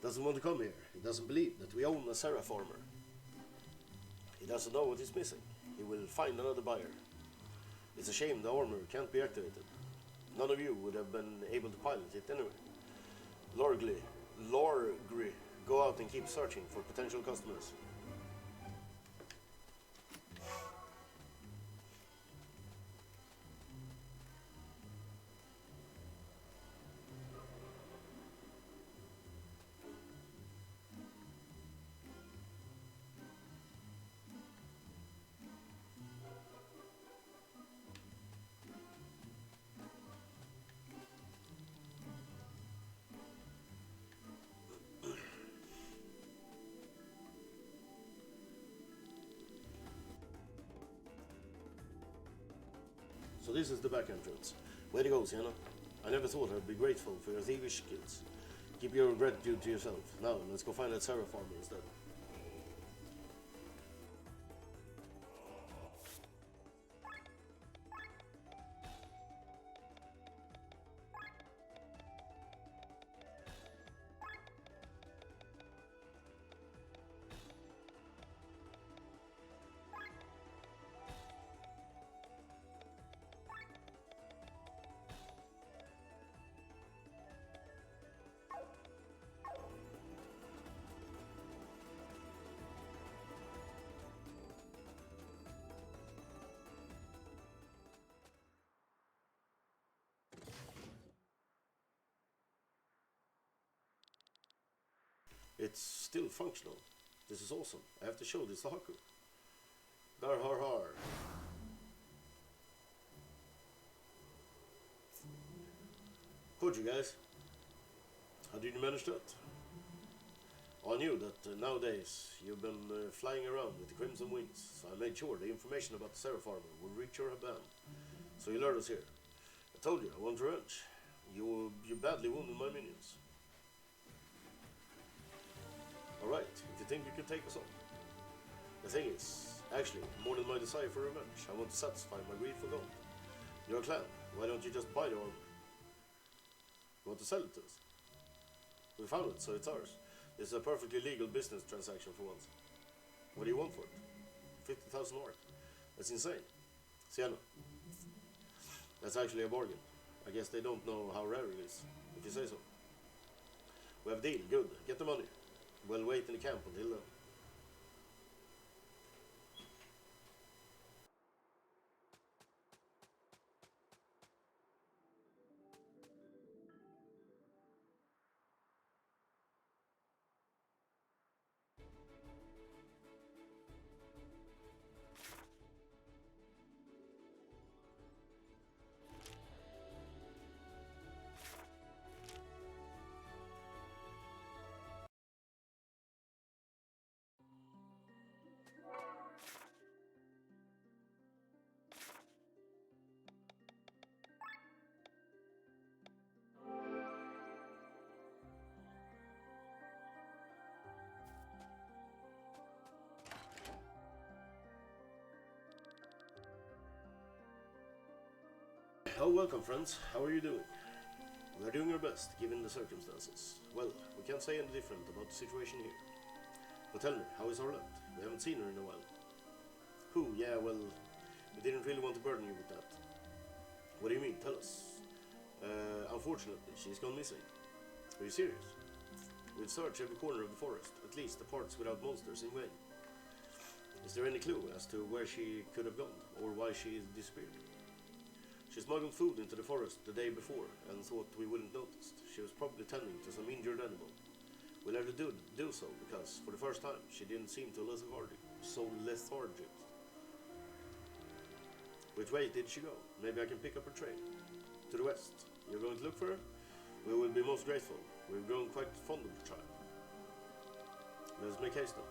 Doesn't want to come here. He doesn't believe that we own a Seraph farmer. He doesn't know what is missing. He will find another buyer. It's a shame the armor can't be activated. None of you would have been able to pilot it anyway. Lorgri, go out and keep searching for potential customers. So this is the back entrance. Way to go, Sienna. I never thought I'd be grateful for your thievish skills. Keep your gratitude to yourself. Now, let's go find that Seraph farmer instead. It's still functional. This is awesome. I have to show this to Haku. Gar har har. How'd you guys? How did you manage that? I knew that nowadays you've been flying around with the Crimson Wings, so I made sure the information about the Seraph armor would reach your band. So you lured us here. I told you I want revenge. You badly wounded my minions. Alright, if you think you can take us on. The thing is, actually, more than my desire for revenge, I want to satisfy my greed for gold. You're a clan, why don't you just buy the armor? You want to sell it to us? We found it, so it's ours. This is a perfectly legal business transaction for once. What do you want for it? 50,000 ore. That's insane. Sienna. That's actually a bargain. I guess they don't know how rare it is, if you say so. We have a deal, good. Get the money. We'll wait in the camp until then. Oh, welcome, friends. How are you doing? We are doing our best, given the circumstances. Well, we can't say any different about the situation here. But tell me, how is Arlette? We haven't seen her in a while. Who? Yeah, well, we didn't really want to burden you with that. What do you mean? Tell us. Unfortunately, she's gone missing. Are you serious? We've searched every corner of the forest, at least the parts without monsters in Wayne. Is there any clue as to where she could have gone, or why she disappeared? She smuggled food into the forest the day before and thought we wouldn't notice. She was probably tending to some injured animal. We let her do so because, for the first time, she didn't seem so lethargic. Which way did she go? Maybe I can pick up her trail. To the west. You're going to look for her? We will be most grateful. We've grown quite fond of the child. Let's make haste then.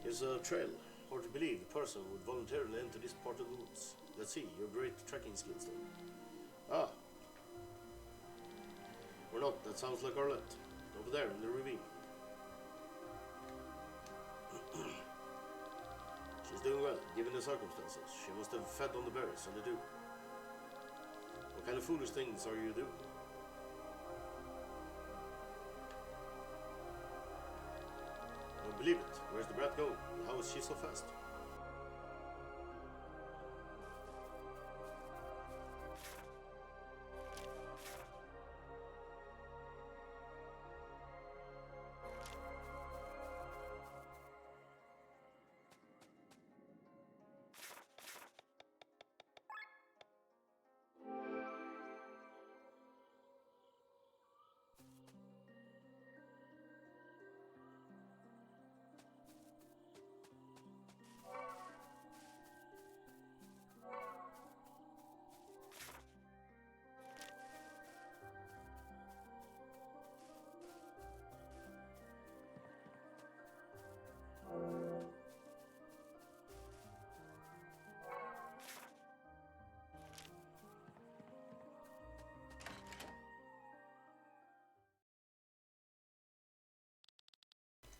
It's a trail. Hard to believe the person would voluntarily enter this part of the woods. Let's see, your great tracking skills then. Ah. Or not, that sounds like Arlette. Over there in the ravine. She's doing well, given the circumstances. She must have fed on the berries and the dew. What kind of foolish things are you doing? I don't believe it. Where's the brat going? How is she so fast?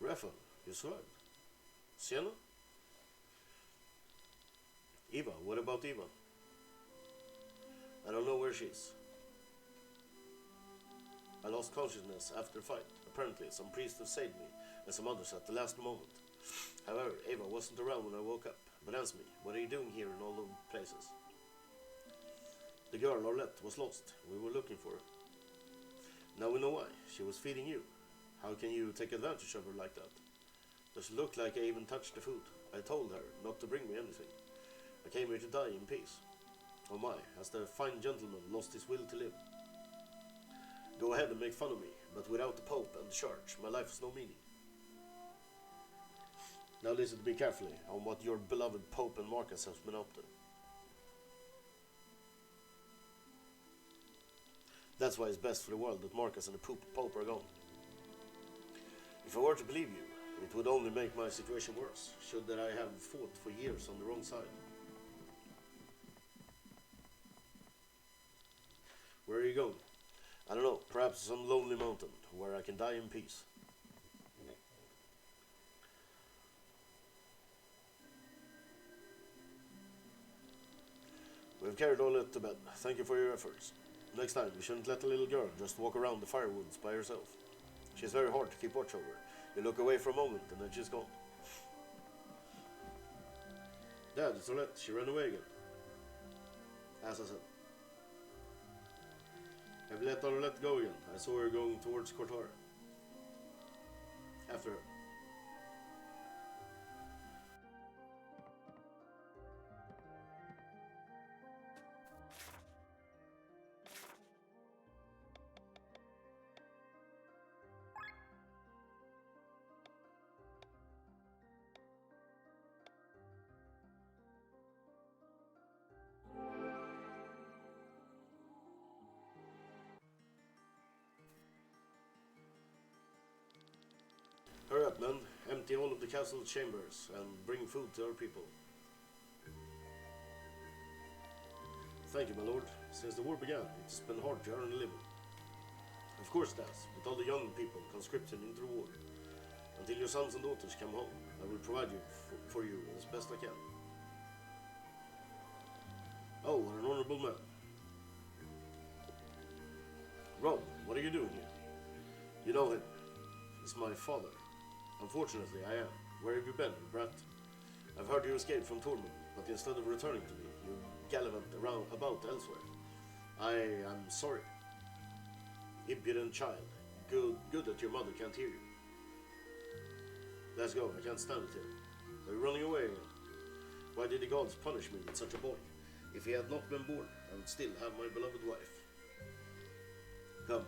Raphael, you survived. Sienna? Eva, what about Eva? I don't know where she is. I lost consciousness after the fight. Apparently, some priests have saved me, and some others at the last moment. However, Eva wasn't around when I woke up. But answer me, what are you doing here in all those places? The girl, Orlette, was lost. We were looking for her. Now we know why. She was feeding you. How can you take advantage of her like that? Does it look like I even touched the food? I told her not to bring me anything. I came here to die in peace. Oh my, has the fine gentleman lost his will to live? Go ahead and make fun of me, but without the Pope and the Church, my life has no meaning. Now listen to me carefully on what your beloved Pope and Marcus have been up to. That's why it's best for the world that Marcus and the Pope are gone. If I were to believe you, it would only make my situation worse, should that I have fought for years on the wrong side. Where are you going? I don't know, perhaps some lonely mountain, where I can die in peace. We've carried Orlette to bed. Thank you for your efforts. Next time, we shouldn't let the little girl just walk around the firewoods by herself. She's very hard to keep watch over. You look away for a moment and then she's gone. Dad, it's Orlette. She ran away again. As I said. Have you let Orlette go again? I saw her going towards Cortara. After her. Hurry up, men. Empty all of the castle chambers and bring food to our people. Thank you, my lord. Since the war began, it's been hard to earn a living. Of course it has, with all the young people conscripted into the war. Until your sons and daughters come home, I will provide you for you as best I can. Oh, what an honorable man. Rob, what are you doing here? You know him. He's my father. Unfortunately, I am. Where have you been, you brat? I've heard you escaped from Tormund, but instead of returning to me, you gallivant about elsewhere. I am sorry. Impudent child. Good that your mother can't hear you. Let's go, I can't stand it here. Are you running away again? Why did the gods punish me with such a boy? If he had not been born, I would still have my beloved wife. Come.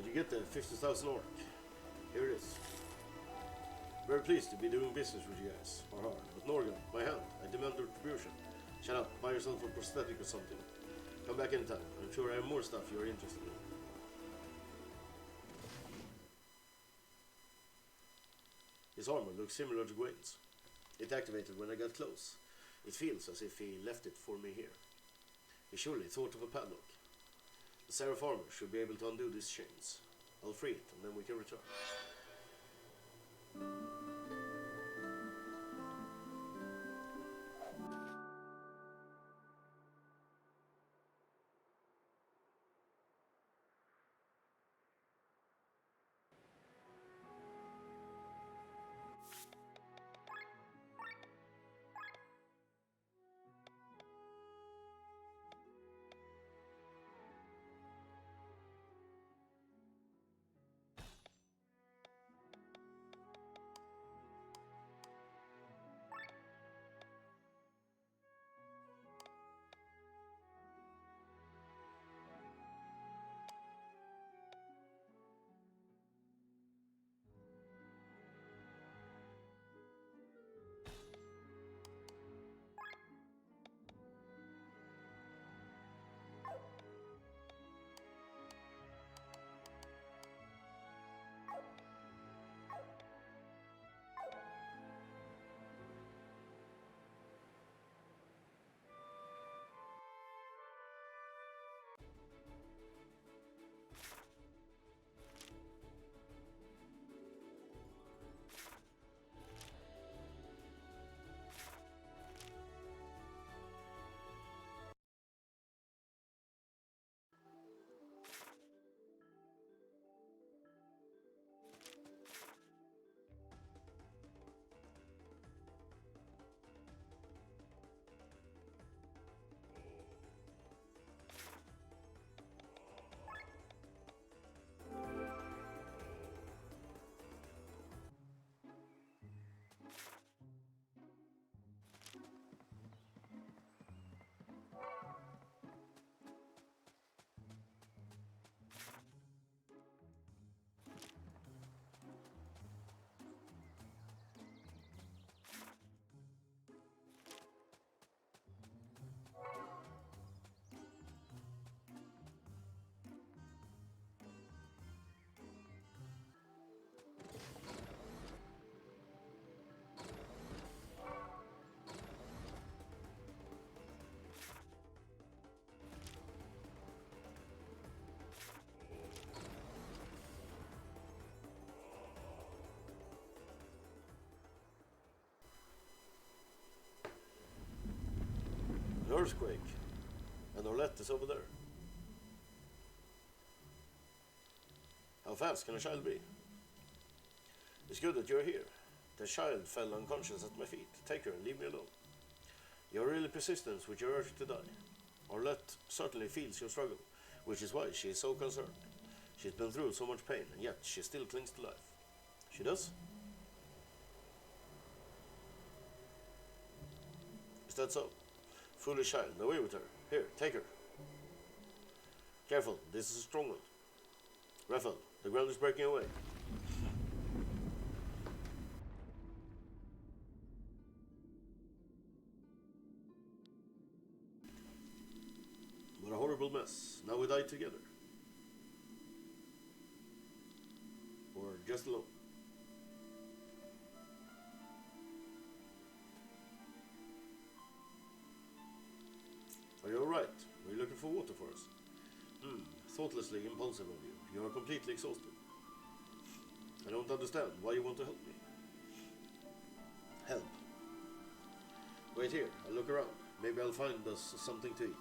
Did you get the 50,000 orc? Here it is. Very pleased to be doing business with you guys. Haha. But Norgan, my hand, I demand retribution. Shut up, buy yourself a prosthetic or something. Come back anytime. I'm sure I have more stuff you're interested in. His armor looks similar to Gwain's. It activated when I got close. It feels as if he left it for me here. He surely thought of a padlock. The Seraph armor should be able to undo these chains. I'll free it and then we can return. An earthquake. And Orlette is over there. How fast can a child be? It's good that you're here. The child fell unconscious at my feet. Take her and leave me alone. You're really persistent with your urge to die. Orlette certainly feels your struggle, which is why she is so concerned. She's been through so much pain, and yet she still clings to life. She does? Is that so? Foolish child, away with her. Here, take her. Careful, this is a strong one. Raphael, the ground is breaking away. What a horrible mess. Now we die together. Or just alone. Are you alright? Are you looking for water for us? Thoughtlessly impulsive of you. You are completely exhausted. I don't understand why you want to help me. Help? Wait here, I'll look around. Maybe I'll find us something to eat.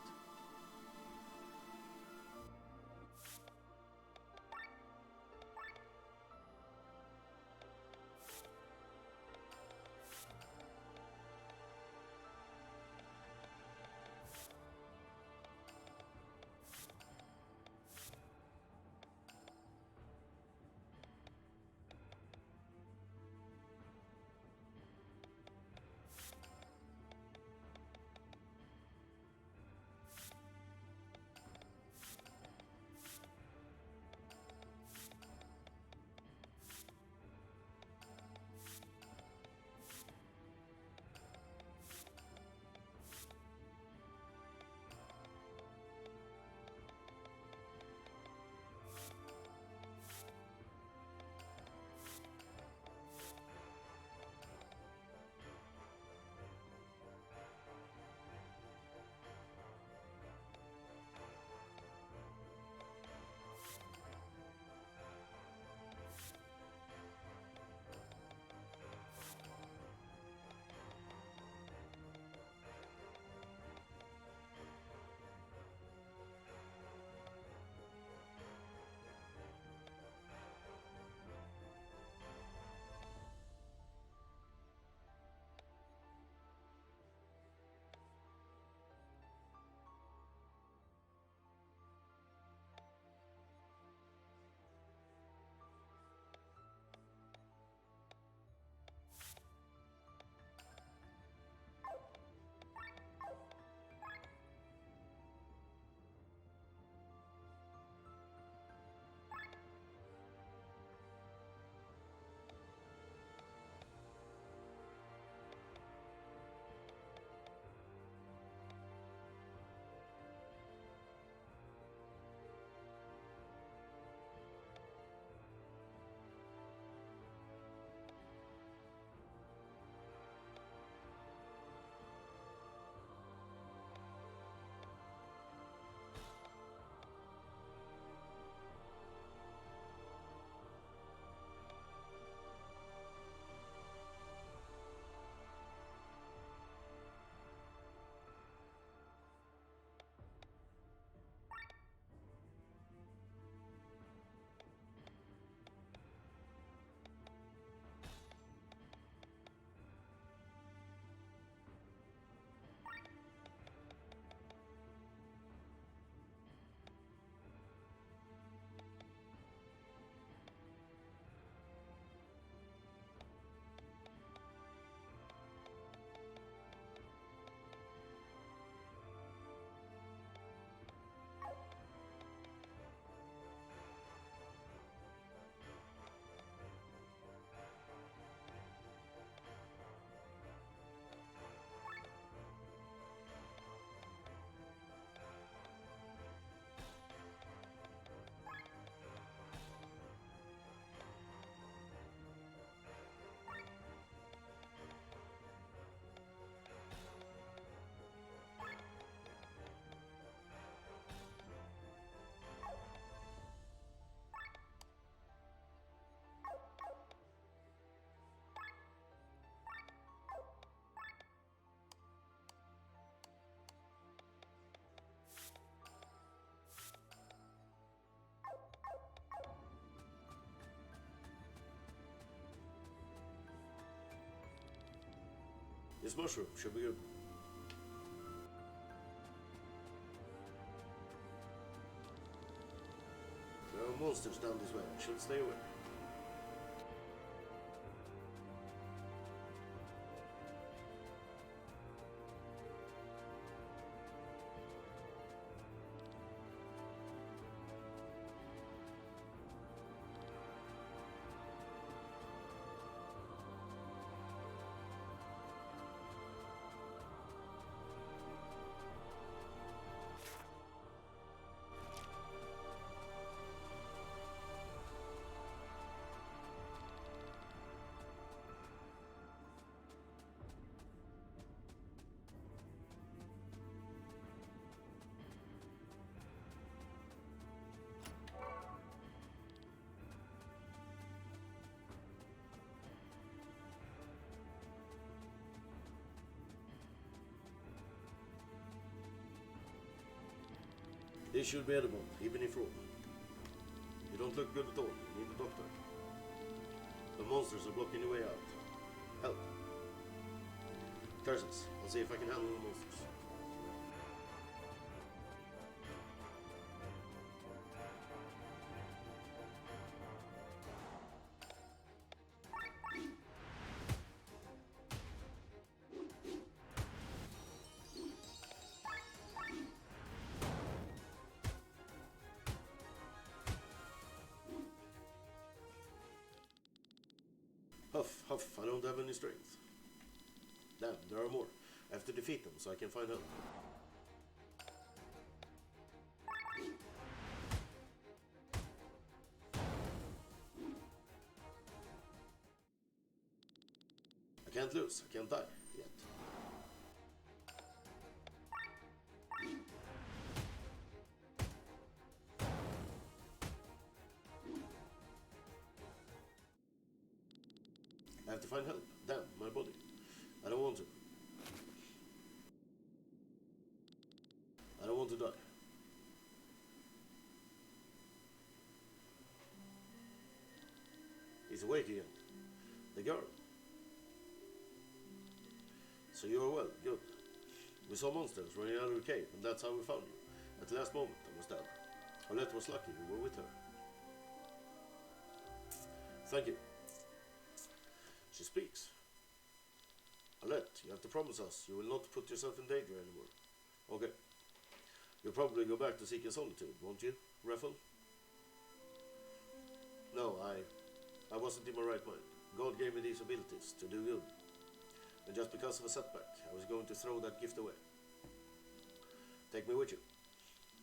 This mushroom should be good. There are monsters down this way. I should stay away. This should be edible, even if raw. You don't look good at all. You need a doctor. The monsters are blocking the way out. Help. Tarsus, I'll see if I can handle the monsters. Huff, huff, I don't have any strength. Damn, there are more. I have to defeat them so I can find help. I can't lose, I can't die, yet. I have to find help. Damn, my body. I don't want to. I don't want to die. He's awake again. The girl. So you are well, good. We saw monsters running out of the cave, and that's how we found you. At the last moment, I was dead. Arlette was lucky we were with her. Thank you. She speaks. Arlette, you have to promise us you will not put yourself in danger anymore. Okay. You'll probably go back to seeking solitude, won't you, Raffle? No, I wasn't in my right mind. God gave me these abilities to do good. And just because of a setback, I was going to throw that gift away. Take me with you.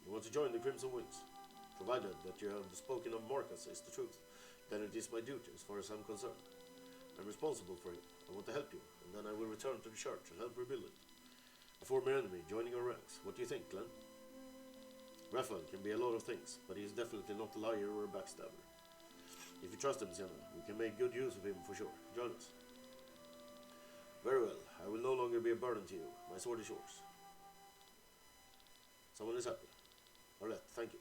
You want to join the Crimson Wings? Provided that you have spoken of Marcus is the truth, then it is my duty as far as I'm concerned. I'm responsible for him. I want to help you, and then I will return to the church and help rebuild it. A former enemy joining our ranks. What do you think, Glenn? Raphael can be a lot of things, but he is definitely not a liar or a backstabber. If you trust him, Sienna, we can make good use of him for sure. Join us. Very well. I will no longer be a burden to you. My sword is yours. Someone is happy. Arlette, thank you.